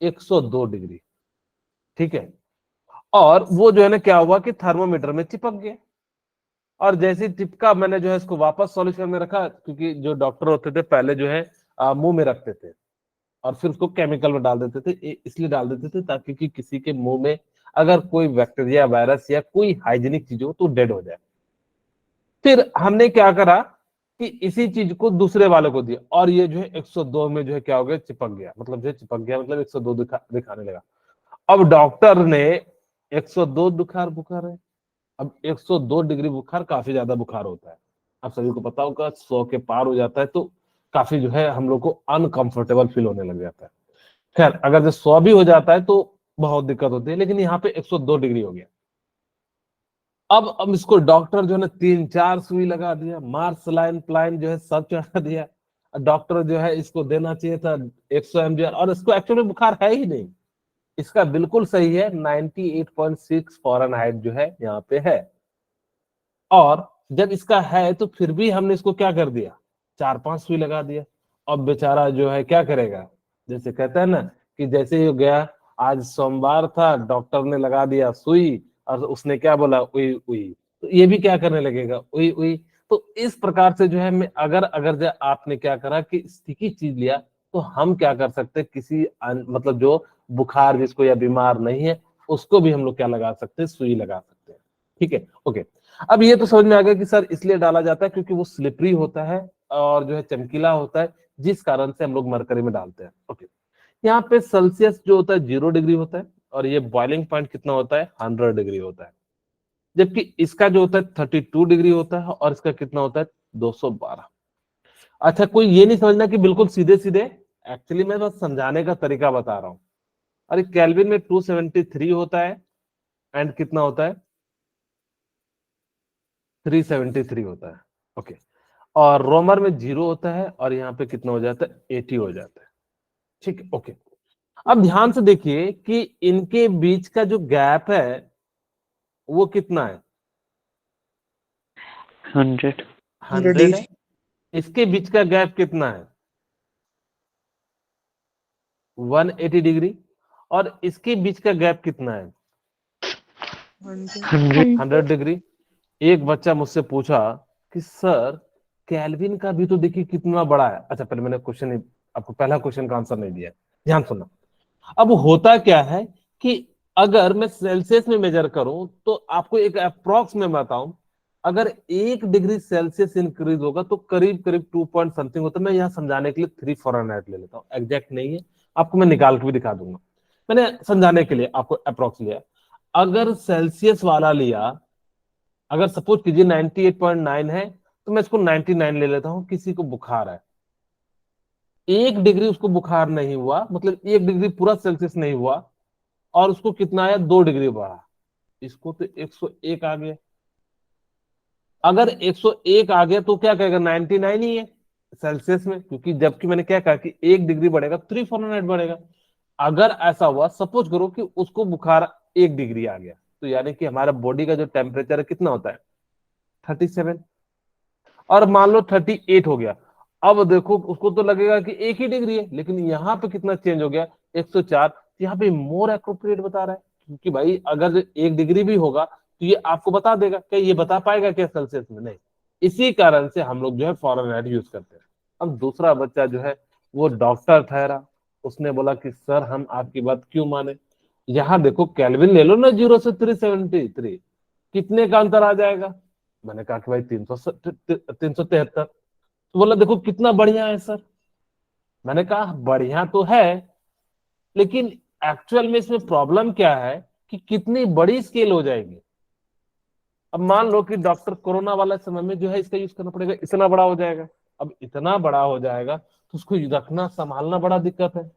A: 102 डिग्री, ठीक है। और वो जो है ना क्या हुआ कि थर्मोमीटर में चिपक गया। और जैसे ही चिपका मैंने जो है इसको वापस सॉल्यूशन में रखा, क्योंकि जो डॉक्टर होते थे पहले जो है मुंह में रखते थे और फिर उसको केमिकल में डाल देते थे। इसलिए डाल देते थे ताकि कि किसी के मुंह में अगर कोई बैक्टीरिया वायरस या कोई हाइजीनिक चीज हो तो डेड हो जाए। फिर हमने क्या करा कि इसी चीज को दूसरे वाले को दिया और ये जो है 102 में जो है क्या हो गया, चिपक गया। मतलब जो चिपक गया मतलब 102 दिखाने लगा। अब डॉक्टर ने 102 बुखार बुखार है, अब 102 डिग्री बुखार काफी ज्यादा बुखार होता है, आप सभी को पता होगा 100 के पार हो जाता है तो काफी जो है हम लोग को अनकंफर्टेबल फील होने लग जाता है। खैर अगर जो 100 भी हो जाता है तो बहुत दिक्कत होती है, लेकिन यहाँ पे 102 डिग्री हो गया। अब इसको डॉक्टर जो है ना 3-4 सुई लगा दिया, मार्स लाइन प्लाइन जो है सब चढ़ा दिया। डॉक्टर जो है इसको देना चाहिए था 100 mg, और इसको एक्चुअली बुखार है ही नहीं, इसका बिल्कुल सही है 98.6 फ़ारेनहाइट जो है यहाँ पे है। और जब इसका है तो फिर भी हमने इसको क्या कर दिया, 4-5 सुई लगा दिया। अब बेचारा जो है क्या करेगा, जैसे कहता है ना कि जैसे ही गया, आज सोमवार था, डॉक्टर ने लगा दिया सुई और उसने क्या बोला, उई उई, तो ये भी क्या करने लगेगा, उई उई। तो इस प्रकार से जो है मैं अगर अगर जो आपने क्या करा कि स्टिकी चीज लिया, तो हम क्या कर सकते हैं, किसी मतलब जो बुखार जिसको या बीमार नहीं है उसको भी हम लोग क्या लगा सकते हैं, सुई लगा सकते हैं। ठीक है, ओके। अब ये तो समझ में आ गया कि सर इसलिए डाला जाता है क्योंकि वो स्लिपरी होता है और जो है चमकीला होता है, जिस कारण से हम लोग मरकरी में डालते हैं। ओके, यहाँ पे सेल्सियस जो होता है 0 डिग्री होता है और ये बॉइलिंग पॉइंट कितना होता है, 100 डिग्री होता है। जबकि इसका जो होता है 32 डिग्री होता है और इसका कितना होता है, 212। अच्छा, कोई ये नहीं समझना कि बिल्कुल सीधे सीधे, एक्चुअली मैं बस समझाने का तरीका बता रहा हूं। अरे केल्विन में 273 होता है एंड कितना होता है, 373 होता है। ओके, और रोमर में 0 होता है और यहाँ पे कितना हो जाता है, 80 हो जाता है। ठीक है, ओके। अब ध्यान से देखिए कि इनके बीच का जो गैप है वो कितना है,
B: 100।
A: 100 है। इसके बीच का गैप कितना है, 180 डिग्री। और इसके बीच का गैप कितना है,
B: 100।
A: 100 डिग्री। एक बच्चा मुझसे पूछा कि सर केल्विन का भी तो देखिए कितना बड़ा है। अच्छा, पहले मैंने क्वेश्चन, आपको पहला क्वेश्चन का आंसर नहीं दिया, ध्यान सुनना। अब होता क्या है कि अगर मैं सेल्सियस में मेजर करूं तो आपको एक अप्रोक्स में बताऊं, अगर 1 डिग्री सेल्सियस इंक्रीज होगा तो करीब करीब 2 पॉइंट समथिंग होता है। मैं यहाँ समझाने के लिए 3 फॉरेनहाइट ले लेता हूँ, एग्जैक्ट नहीं है, आपको मैं निकाल के भी दिखा दूंगा। मैंने समझाने के लिए आपको अप्रोक्स लिया। अगर सेल्सियस वाला लिया, अगर सपोज कीजिए 98.9 है, तो मैं इसको 99 ले लेता हूं। किसी को बुखार है, 1 डिग्री उसको बुखार नहीं हुआ, मतलब 1 डिग्री पूरा सेल्सियस नहीं हुआ, और उसको कितना आया, 2 डिग्री बढ़ा, इसको तो 101 आ गया। अगर 101 आ गया तो क्या कहेगा, 99 ही है सेल्सियस में, क्योंकि जबकि मैंने क्या कहा कि 1 डिग्री बढ़ेगा 3 फॉरेनहाइट बढ़ेगा। अगर ऐसा हुआ, सपोज करो कि उसको बुखार 1 डिग्री आ गया, तो यानी कि हमारा बॉडी का जो टेम्परेचर है कितना होता है, 37। और मान लो 38 हो गया। अब देखो उसको तो लगेगा कि 1 ही डिग्री है, लेकिन यहाँ पे कितना चेंज हो गया, 104। यहाँ पे मोर एप्रोप्रिएट बता रहा है, क्योंकि भाई अगर 1 डिग्री भी होगा तो ये आपको बता देगा, क्या ये बता पाएगा क्या सेल्सियस में, नहीं। इसी कारण से हम लोग जो है फॉरेनहाइट यूज करते हैं। अब दूसरा बच्चा जो है वो डॉक्टर ठहरा, उसने बोला कि सर हम आपकी बात क्यों माने, यहाँ देखो केल्विन ले लो ना, 0 से 373, कितने का अंतर आ जाएगा। मैंने कहा कि भाई 373। तो बोला देखो कितना बढ़िया है सर। मैंने कहा बढ़िया तो है, लेकिन एक्चुअल में इसमें प्रॉब्लम क्या है कि कितनी बड़ी स्केल हो जाएगी। अब मान लो कि डॉक्टर कोरोना वाला समय में जो है इसका यूज करना पड़ेगा, इतना बड़ा हो जाएगा। अब इतना बड़ा हो जाएगा तो उसको रखना संभालना बड़ा दिक्कत है।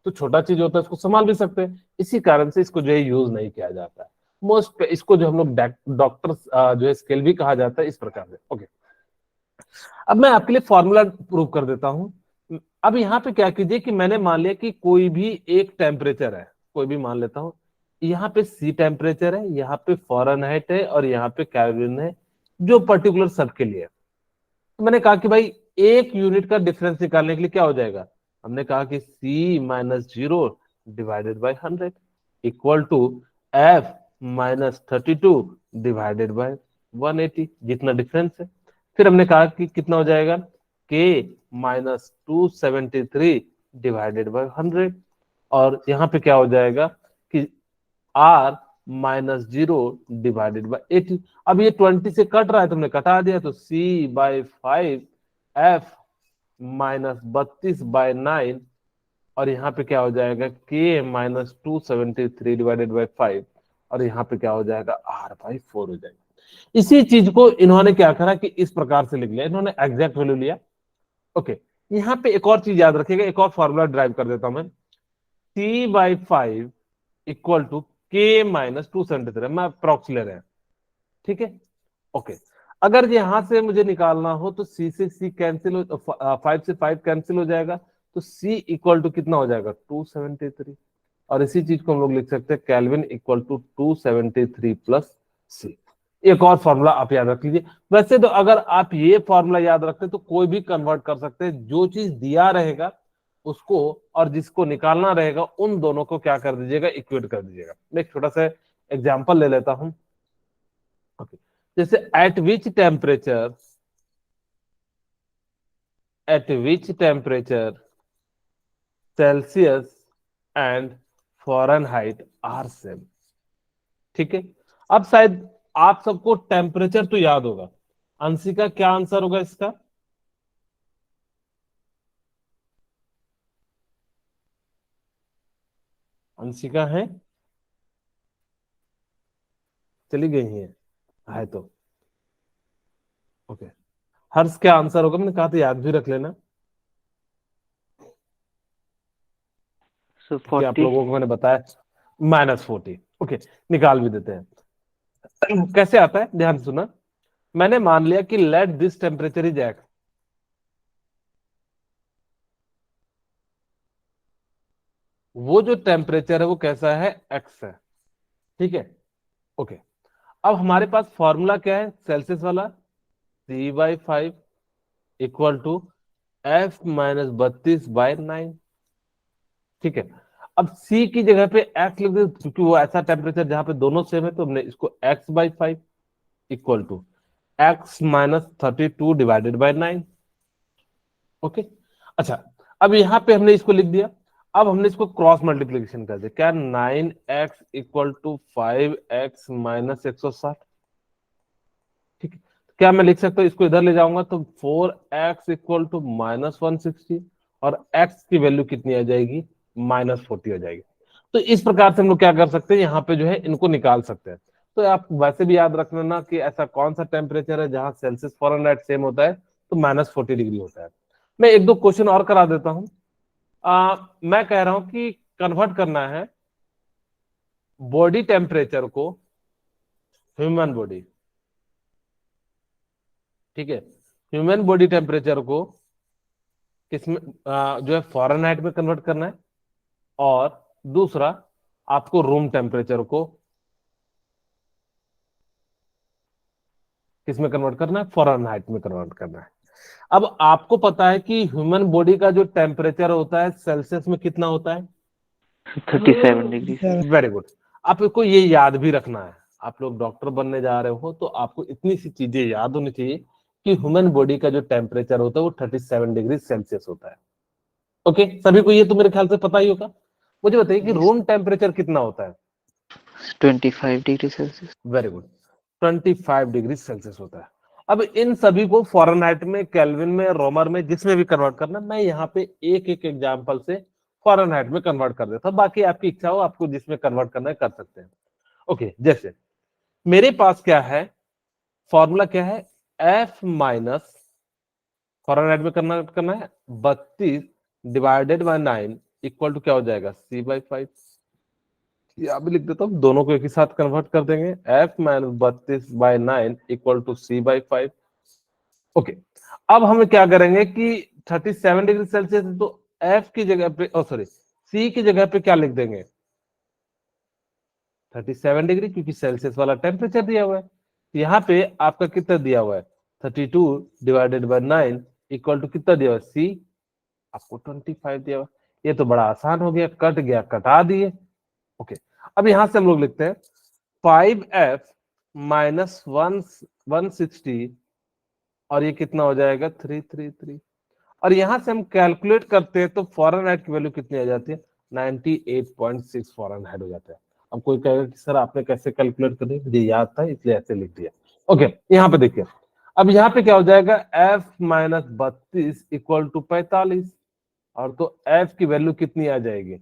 A: तो छोटा चीज होता है उसको संभाल भी सकते हैं, इसी कारण से इसको जो है यूज नहीं किया जाता है। मोस्ट इसको जो हम लोग डॉक्टर जो है स्केल भी कहा जाता है, इस प्रकार से। ओके, अब मैं आपके लिए फॉर्मूला प्रूव कर देता हूं। अब यहाँ पे क्या कीजिए कि मैंने मान लिया कि कोई भी एक टेम्परेचर है, कोई भी मान लेता हूं। यहाँ पे सी टेम्परेचर है, यहाँ पे फॉरेनहाइट है और यहाँ पे केल्विन है, जो पर्टिकुलर सबके लिए है। तो मैंने कहा कि भाई एक यूनिट का डिफरेंस निकालने के लिए क्या हो जाएगा, हमने कहा कि C-0 divided by 100 equal to F-32 divided by 180, जितना डिफरेंस है। फिर हमने कहा कि कितना हो जाएगा, K-273 डिवाइडेड बाई 100, और यहाँ पे क्या हो जाएगा कि R-0 डिवाइडेड बाई 80। अब ये 20 से कट रहा है, तुमने कटा दिया, तो C/5 F-32/9, और यहाँ पे क्या हो जाएगा, K-273 डिवाइडेड बाई 5, और यहाँ पे क्या हो जाएगा, R/4 हो जाएगा। इसी चीज को इन्होंने क्या करा कि इस प्रकार से लिख लिया, इन्होंने एग्जैक्ट वैल्यू लिया। ओके, यहाँ पे एक और चीज याद रखिएगा, एक और फॉर्मूला ड्राइव कर देता हूं मैं। C/5 इक्वल टू K-273, मैं अप्रॉक्स ले रहे हैं, ठीक है। ओके, अगर यहां से मुझे निकालना हो तो C से C कैंसिल हो, 5 से 5 कैंसिल हो जाएगा, तो C इक्वल टू कितना हो जाएगा, 273। और इसी चीज को हम लोग लिख सकते हैं, Kelvin equal to 273 plus C। एक और फॉर्मूला आप याद रख लीजिए। वैसे तो अगर आप ये फॉर्मूला याद रखते तो कोई भी कन्वर्ट कर सकते हैं, जो चीज दिया रहेगा उसको और जिसको निकालना रहेगा उन दोनों को क्या कर दीजिएगा, इक्वेट कर दीजिएगा। मैं एक छोटा सा एग्जांपल ले लेता हूं। ओके, जैसे at which temperature Celsius and Fahrenheit are same. ठीक है, अब शायद आप सबको टेम्परेचर तो याद होगा। अंशिका क्या आंसर होगा इसका? अंशिका है, चली गई है तो ओके। हर्ष क्या आंसर होगा? मैंने कहा था याद भी रख लेना,
B: सो
A: कि आप
B: 40।
A: लोगों को मैंने बताया -40। ओके, निकाल भी देते हैं। कैसे आता है, ध्यान से सुना। मैंने मान लिया कि let this temperature is x, वो जो टेम्परेचर है वो कैसा है, एक्स है। ठीक है, ओके। अब हमारे पास फॉर्मूला क्या है सेल्सियस वाला, C/5 इक्वल टू F-32/9। ठीक है, अब C की जगह पे x लिख दे, क्योंकि वो ऐसा टेम्परेचर जहां पे दोनों सेम है, तो हमने इसको x/5 equal to X-32/9। Okay, अच्छा, अब यहां पे हमने इसको लिख दिया। अब हमने इसको क्रॉस मल्टीप्लीकेशन कर दिया, क्या 9x equal to 5x minus 160। ठीक है, क्या मैं लिख सकता हूँ, इसको इधर ले जाऊंगा तो 4x इक्वल टू -160 और x की वैल्यू कितनी आ जाएगी, -40 हो जाएगी। तो इस प्रकार से हम लोग क्या कर सकते हैं, यहाँ पे जो है इनको निकाल सकते हैं। तो आप वैसे भी याद रखना ना कि ऐसा कौन सा टेम्परेचर है जहां सेल्सियस फ़ारेनहाइट सेम होता है, तो -40 डिग्री होता है। मैं एक दो क्वेश्चन और करा देता हूं। मैं कह रहा हूं कि कन्वर्ट करना है बॉडी टेम्परेचर को, ह्यूमन बॉडी, ठीक है, ह्यूमन बॉडी टेम्परेचर को किसमें, जो है फ़ारेनहाइट में कन्वर्ट करना है, और दूसरा आपको रूम टेम्परेचर को किसमें कन्वर्ट करना है, फ़ारेनहाइट में कन्वर्ट करना है। अब आपको पता है कि ह्यूमन बॉडी का जो टेम्परेचर होता है सेल्सियस में कितना होता है,
B: 37 डिग्री।
A: Very good. आपको ये याद भी रखना है, आप लोग डॉक्टर बनने जा रहे हो तो आपको इतनी सी चीजें याद होनी चाहिए कि ह्यूमन बॉडी का जो टेम्परेचर होता है वो 37 डिग्री सेल्सियस होता है। ओके, सभी को ये तो मेरे ख्याल से पता ही होगा। मुझे बताइए कि रूम टेम्परेचर कितना होता है?
B: 25 degree Celsius.
A: Very good, 25 degree Celsius होता है। अब इन सभी को फ़ारेनहाइट में, केल्विन में, रोमर में, जिसमें भी कन्वर्ट करना, मैं यहाँ पे एक एक एग्जांपल से फ़ारेनहाइट में कन्वर्ट कर देता हूँ, बाकी आपकी इच्छा हो, आपको जिसमें कन्वर्ट करना है कर सकते हैं। ओके, जैसे मेरे पास क्या है, फॉर्मूला क्या है, F माइनस, फ़ारेनहाइट में करना है 32/9 इक्वल टू क्या हो जाएगा, C/5। यहाँ भी लिख देता हूँ, दोनों को एक ही साथ कन्वर्ट कर देंगे, F-32/9 equal to C/5। Okay, अब हम क्या करेंगे कि 37 डिग्री सेल्सियस, तो F की जगह पे, सॉरी, C की जगह पे क्या लिख देंगे, 37 डिग्री, क्योंकि सेल्सियस वाला टेम्परेचर दिया हुआ है। यहाँ पे आपका कितना दिया हुआ है, 32/9 इक्वल टू कितना दिया हुआ है, C, आपको 25 दिया हुआ है। ये तो बड़ा आसान हो गया, कट गया, कटा दिए। ओके, अब यहां से हम लोग लिखते हैं 5F माइनस 160, और ये कितना हो जाएगा, 333। और यहां से हम कैलकुलेट करते हैं तो फ़ारेनहाइट की वैल्यू कितनी आ जाती है, 98.6 फ़ारेनहाइट हो जाता है। अब कोई कहेगा कि सर आपने कैसे कैलकुलेट कर दिया, मुझे याद था इसलिए ऐसे लिख दिया। ओके, यहाँ पे देखिए, अब यहाँ पे क्या हो जाएगा, F-32 इक्वल टू 45, और तो F की वैल्यू कितनी आ जाएगी,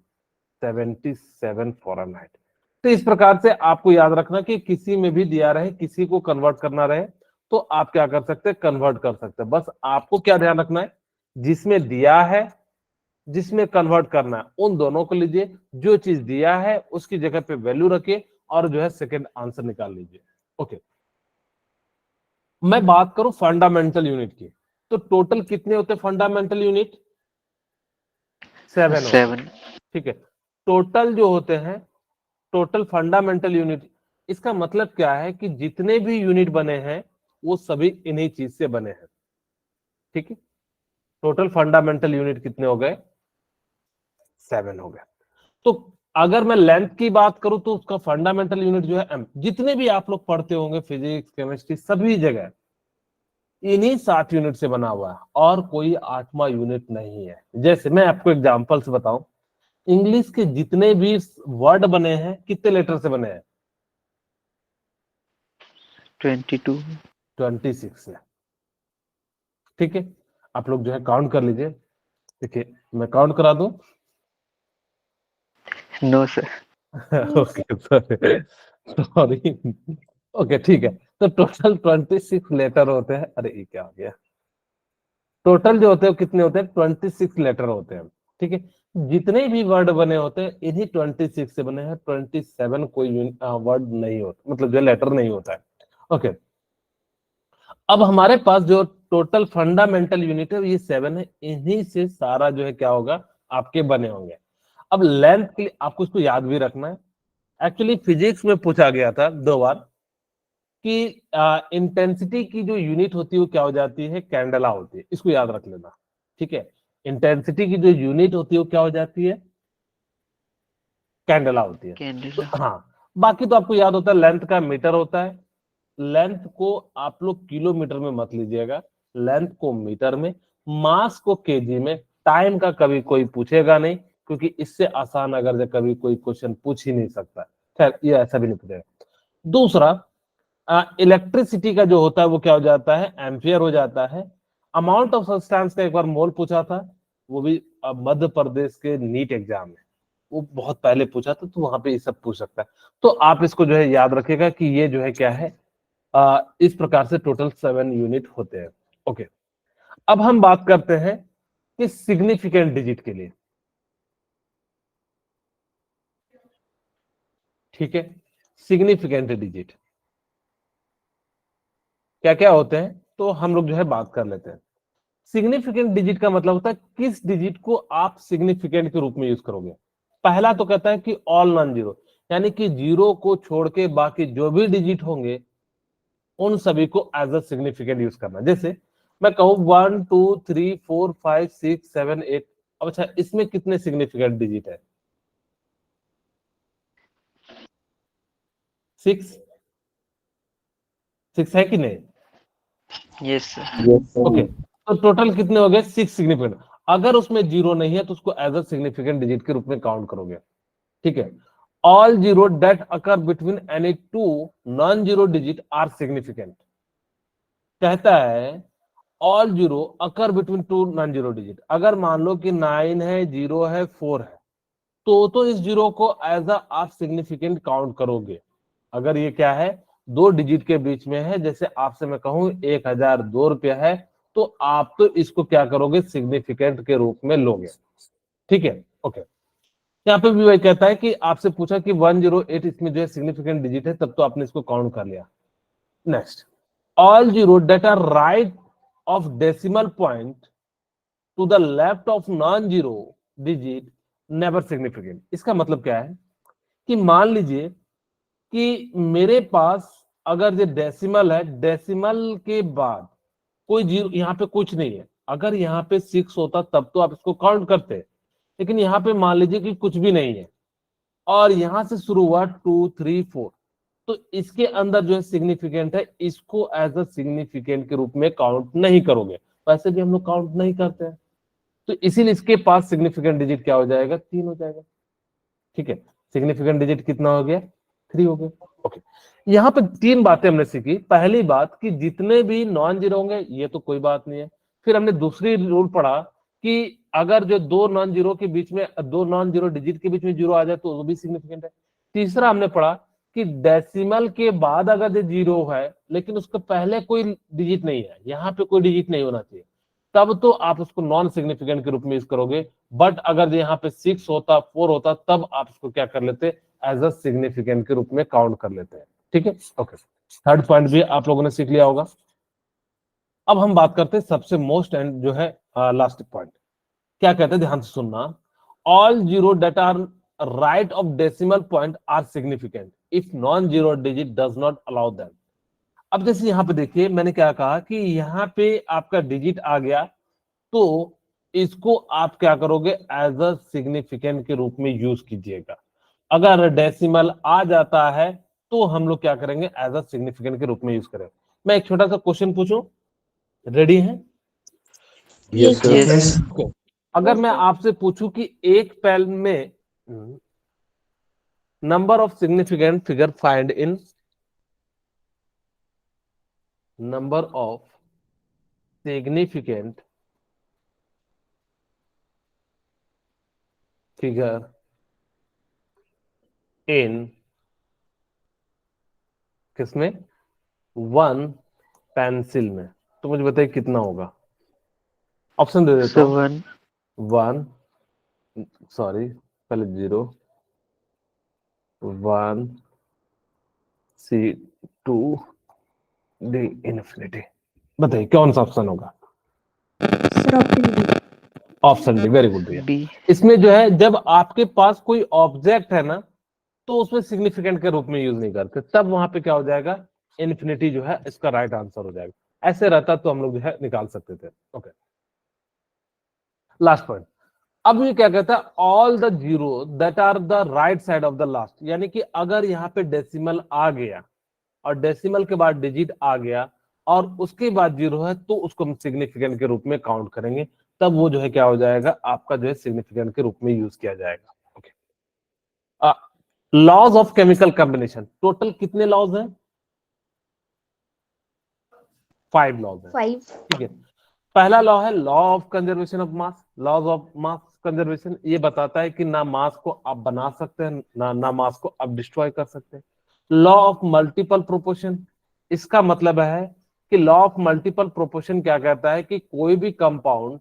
A: 77 फ़ारेनहाइट। तो इस प्रकार से आपको याद रखना कि किसी में भी दिया रहे, किसी को कन्वर्ट करना रहे, तो आप क्या कर सकते हैं, कन्वर्ट कर सकते हैं। बस आपको क्या ध्यान रखना है, जिसमें दिया है, जिसमें कन्वर्ट करना है, उन दोनों को लीजिए, जो चीज दिया है उसकी जगह पे वैल्यू रखिए, और जो है सेकंड आंसर निकाल लीजिए। ओके, मैं बात करूं फंडामेंटल यूनिट की, तो टोटल कितने होते हैं फंडामेंटल यूनिट, 7 होते हैं।
B: 7।
A: ठीक है, टोटल जो होते हैं, टोटल फंडामेंटल यूनिट इसका मतलब क्या है कि जितने भी यूनिट बने हैं वो सभी इन्हीं चीज से बने हैं। ठीक है, टोटल फंडामेंटल यूनिट कितने हो गए? 7 हो गए। तो अगर मैं लेंथ की बात करूं तो उसका फंडामेंटल यूनिट जो है m। जितने भी आप लोग पढ़ते होंगे फिजिक्स केमिस्ट्री सभी जगह इन्हीं 7 यूनिट से बना हुआ है और कोई 8वां यूनिट नहीं है। जैसे मैं आपको एग्जांपल से बताऊं, इंग्लिश के जितने भी वर्ड बने हैं कितने लेटर से बने हैं?
B: 22।
A: 26 से। ठीक है, आप लोग जो है काउंट कर लीजिए। देखिए मैं काउंट करा दूं।
B: No sir.
A: Okay sorry. Okay ठीक है, तो टोटल 26 लेटर होते हैं। अरे ये क्या हो गया? टोटल जो होते हैं कितने होते हैं? 26 लेटर होते हैं। ठीक है, जितने भी वर्ड बने होते हैं इन्हीं 26 से बने हैं। 27 कोई वर्ड नहीं होता, मतलब जो लेटर नहीं होता है। ओके, अब हमारे पास जो टोटल फंडामेंटल यूनिट है ये 7 है, इन्हीं से सारा जो है क्या होगा आपके बने होंगे। अब लेंथ के लिए आपको इसको याद भी रखना है। एक्चुअली फिजिक्स में पूछा गया था 2 बार कि इंटेंसिटी की जो यूनिट होती है वो क्या हो जाती है? कैंडला होती है। इसको याद रख लेना। ठीक है, इंटेंसिटी की जो यूनिट होती है वो क्या हो जाती है? कैंडला होती है। तो
B: कैंडला।
A: हाँ, बाकी तो आपको याद होता है लेंथ का मीटर होता है। लेंथ को आप लोग किलोमीटर में मत लीजिएगा, लेंथ को मीटर में, मास को केजी में। टाइम का कभी कोई पूछेगा नहीं, क्योंकि इससे आसान अगर जो कभी कोई क्वेश्चन पूछ ही नहीं सकता। खैर ये ऐसा भी नहीं पूछेगा। दूसरा, इलेक्ट्रिसिटी का जो होता है वो क्या हो जाता है? एम्पियर हो जाता है। अमाउंट ऑफ सब्सटेंस का एक बार मोल पूछा था, वो भी मध्य प्रदेश के नीट एग्जाम में, वो बहुत पहले पूछा था, तो वहां पे ये सब पूछ सकता है। तो आप इसको जो है याद रखिएगा कि ये जो है क्या है, इस प्रकार से टोटल 7 यूनिट होते हैं। ओके, अब हम बात करते हैं कि सिग्निफिकेंट डिजिट के लिए। ठीक है, सिग्निफिकेंट डिजिट क्या क्या होते हैं, तो हम लोग जो है बात कर लेते हैं। सिग्निफिकेंट डिजिट का मतलब होता है किस डिजिट को आप सिग्निफिकेंट के रूप में यूज करोगे। पहला तो कहता है कि ऑल नॉन जीरो, यानी कि जीरो को छोड़ के बाकी जो भी डिजिट होंगे उन सभी को एज अ सिग्निफिकेंट यूज करना। जैसे मैं कहूं 1 2 3 4 5 6 7 8। अब अच्छा, इसमें कितने सिग्निफिकेंट डिजिट है? 6 6 है कि नहीं?
B: Yes sir.
A: ओके, तो टोटल कितने हो गए? 6 सिग्निफिकेंट। अगर उसमें जीरो नहीं है तो उसको एज अ सिग्निफिकेंट डिजिट के रूप में काउंट करोगे। ठीक है, all zero that occur between any two non zero digit are significant. कहता है all zero occur between two non zero digit. अगर मान लो कि 9 है, 0 है, 4 है, तो इस जीरो को एज अ आप सिग्निफिकेंट काउंट करोगे। अगर ये क्या है, 2 डिजिट के बीच में है, जैसे आपसे मैं कहूं 1002 रुपया है, तो आप तो इसको क्या करोगे? सिग्निफिकेंट के रूप में लोगे। ठीक है, ओके। यहाँ पे भी वही कहता है कि आपसे पूछा कि 108 इसमें जो है सिग्निफिकेंट डिजिट है, तब तो आपने इसको काउंट कर लिया। Next, all zero that are right of decimal point to the left of non zero digit never significant. इसका मतलब क्या है कि मान लीजिए कि मेरे पास अगर ये डेसिमल है, डेसिमल के बाद कोई जीरो, यहाँ पे कुछ नहीं है। अगर यहाँ पे 6 होता तब तो आप इसको काउंट करते, लेकिन यहाँ पे मान लीजिए कि कुछ भी नहीं है और यहां से शुरू हुआ 2 3 4, तो इसके अंदर जो है सिग्निफिकेंट है, इसको एज अ सिग्निफिकेंट के रूप में काउंट नहीं करोगे। वैसे भी हम लोग काउंट नहीं करते हैं, तो इसीलिए इसके पास सिग्निफिकेंट डिजिट क्या हो जाएगा? 3 हो जाएगा। ठीक है, सिग्निफिकेंट डिजिट कितना हो गया? 3 हो गया। ओके, यहाँ पे 3 बातें हमने सीखी। पहली बात कि जितने भी नॉन जीरो होंगे ये तो कोई बात नहीं है। फिर हमने दूसरी रूल पढ़ा कि अगर जो 2 नॉन जीरो के बीच में, 2 नॉन जीरो डिजिट के बीच में जीरो आ जाए तो वो भी सिग्निफिकेंट है। तीसरा हमने पढ़ा कि डेसिमल के बाद अगर जो जीरो है लेकिन उसके पहले कोई डिजिट नहीं है, यहाँ पे कोई डिजिट नहीं होना चाहिए, तब तो आप उसको नॉन सिग्निफिकेंट के रूप में यूज करोगे। बट अगर यहाँ पे 6 होता, 4 होता, तब आप इसको क्या कर लेते? एज अ सिग्निफिकेंट के रूप में काउंट कर लेते हैं। ठीक है, ओके। थर्ड पॉइंट भी आप लोगों ने सीख लिया होगा। अब हम बात करते हैं सबसे मोस्ट एंड जो है लास्ट पॉइंट। क्या कहते हैं, ध्यान से सुनना। All zero that are right of decimal point are significant. If non zero digit does not allow them. अब जैसे यहाँ पे देखिए मैंने क्या कहा कि यहाँ पे आपका डिजिट आ गया तो इसको आप क्या करोगे एज अ सिग्निफिकेंट के रूप में यूज कीजिएगा। अगर डेसिमल आ जाता है तो हम लोग क्या करेंगे एज अ सिग्निफिकेंट के रूप में यूज करेंगे। मैं एक छोटा सा क्वेश्चन पूछूं, रेडी है?
C: Yes, sir.
B: Yes.
A: Okay. अगर मैं आपसे पूछूं कि एक पेल में number of significant figure find in number of significant figure in किसमें, वन पेंसिल में, तो मुझे बताइए कितना होगा। ऑप्शन दे देता हूं।
B: 7.
A: 1, सॉरी पहले 0, 1, C, 2, D इन्फिनिटी। बताइए कौन सा ऑप्शन होगा?
C: Sir, option B.
A: Option D, very good भैया।
B: B.
A: इसमें जो है जब आपके पास कोई ऑब्जेक्ट है ना तो उसमें सिग्निफिकेंट के रूप में यूज नहीं करते, तब वहां पे क्या हो जाएगा, इन्फिनिटी जो है इसका राइट आंसर हो जाएगा। ऐसे रहता तो हम लोग जो है निकाल सकते थे। Okay, last point. अब ये क्या कहता है, all the zero that are the right side of the last, यानी कि अगर यहाँ पे डेसिमल आ गया और डेसिमल के बाद डिजिट आ गया और उसके बाद जीरो है तो उसको हम सिग्निफिकेंट के रूप में काउंट करेंगे, तब वो जो है क्या हो जाएगा, आपका जो है सिग्निफिकेंट के रूप में यूज किया जाएगा। Okay, laws of chemical combination, total कितने लॉज हैं? 5 लॉज हैं।
C: 5.
A: ठीक है, पहला लॉ है law of conservation of mass. Laws of mass conservation ये बताता है कि ना मास को आप बना सकते हैं ना मास को आप डिस्ट्रॉय कर सकते हैं। लॉ ऑफ मल्टीपल प्रोपोर्शन, इसका मतलब है कि लॉ ऑफ मल्टीपल प्रोपोर्शन क्या कहता है कि कोई भी कंपाउंड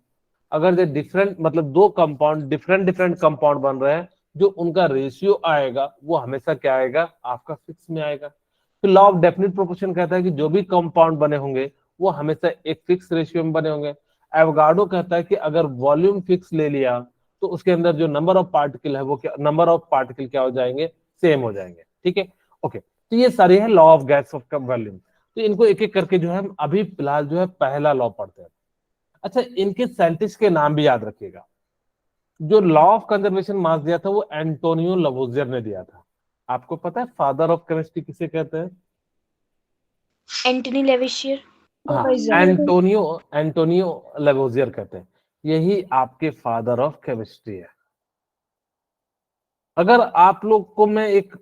A: अगर जो डिफरेंट मतलब दो कंपाउंड डिफरेंट कंपाउंड बन रहे हैं, जो उनका रेशियो आएगा वो हमेशा क्या आएगा, आपका फिक्स में आएगा। तो लॉ ऑफ डेफिनेट प्रोपोर्शन कहता है कि जो भी कंपाउंड बने होंगे वो हमेशा एक फिक्स रेशियो में बने होंगे। एवोगाड्रो कहता है कि अगर वॉल्यूम फिक्स ले लिया तो उसके अंदर जो नंबर ऑफ पार्टिकल है वो क्या, नंबर ऑफ पार्टिकल क्या हो जाएंगे, सेम हो जाएंगे। ठीक है, ओके, तो ये सारे हैं law of gas off volume. तो इनको एक एक करके जो है हम अभी फिलहाल जो है पहला लॉ पढ़ते हैं। अच्छा, इनके साइंटिस्ट के नाम भी याद रखिएगा। जो लॉ ऑफ कंजर्वेशन मास दिया था वो एंटोनियो लवोजियर ने दिया था। आपको पता है फादर ऑफ केमिस्ट्री किसे कहते हैं?
C: Anthony Lavoisier.
A: हाँ,
C: Lavoisier.
A: एंटोनियो लेवोजियर कहते हैं। यही आपके फादर ऑफ केमिस्ट्री है। अगर आप लोग को मैं एक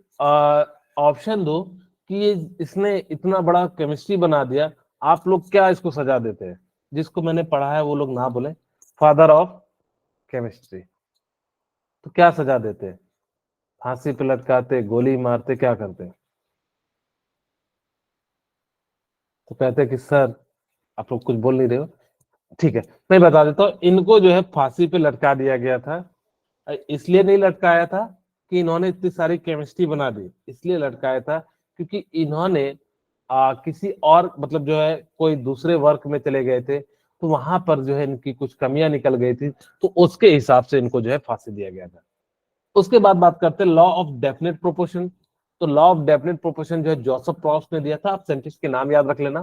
A: ऑप्शन दो कि ये इसने इतना बड़ा केमिस्ट्री बना दिया, आप लोग क्या इसको सजा देते हैं? जिसको मैंने पढ़ा है वो लोग ना बोले फादर ऑफ केमिस्ट्री, तो क्या सजा देते हैं? फांसी पे लटकाते, गोली मारते, क्या करते? तो कहते हैं कि सर आप लोग कुछ बोल नहीं रहे हो। ठीक है, मैं बता देता हूँ। इनको जो है फांसी पे लटका दिया गया था। इसलिए नहीं लटकाया था कि इन्होंने इतनी सारी केमिस्ट्री बना दी, इसलिए लटकाया था क्योंकि इन्होंने किसी और मतलब जो है कोई दूसरे वर्क में चले गए थे, तो वहां पर जो है इनकी कुछ कमियां निकल गई थी, तो उसके हिसाब से इनको जो है फांसी दिया गया था। उसके बाद बात करते हैं लॉ ऑफ डेफिनेट प्रोपोर्शन। तो लॉ ऑफ डेफिनेट प्रोपोर्शन जो है जोसेफ प्रॉस्ट ने दिया था। आप साइंटिस्ट के नाम याद रख लेना,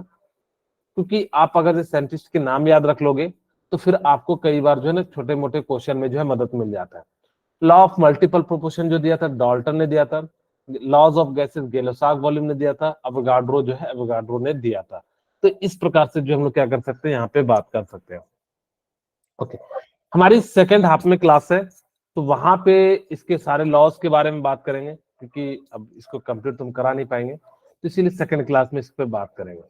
A: क्योंकि आप अगर साइंटिस्ट के नाम याद रख लोगे तो फिर आपको कई बार जो है ना छोटे मोटे क्वेश्चन में जो है मदद मिल जाता है। लॉ ऑफ मल्टीपल प्रोपोर्शन जो दिया था डाल्टन ने दिया था। लॉज ऑफ गैसेस गेलोसाग वॉल्यूम ने दिया था। अवोगाड्रो जो है अवोगाड्रो ने दिया था। तो इस प्रकार से जो हम लोग क्या कर सकते हैं, यहाँ पे बात कर सकते हैं। ओके, हमारी सेकेंड हाफ में क्लास है, तो वहां पे इसके सारे लॉज के बारे में बात करेंगे, क्योंकि अब इसको कंप्लीट तुम करा नहीं पाएंगे, तो इसीलिए सेकेंड क्लास में इस पे बात करेंगे।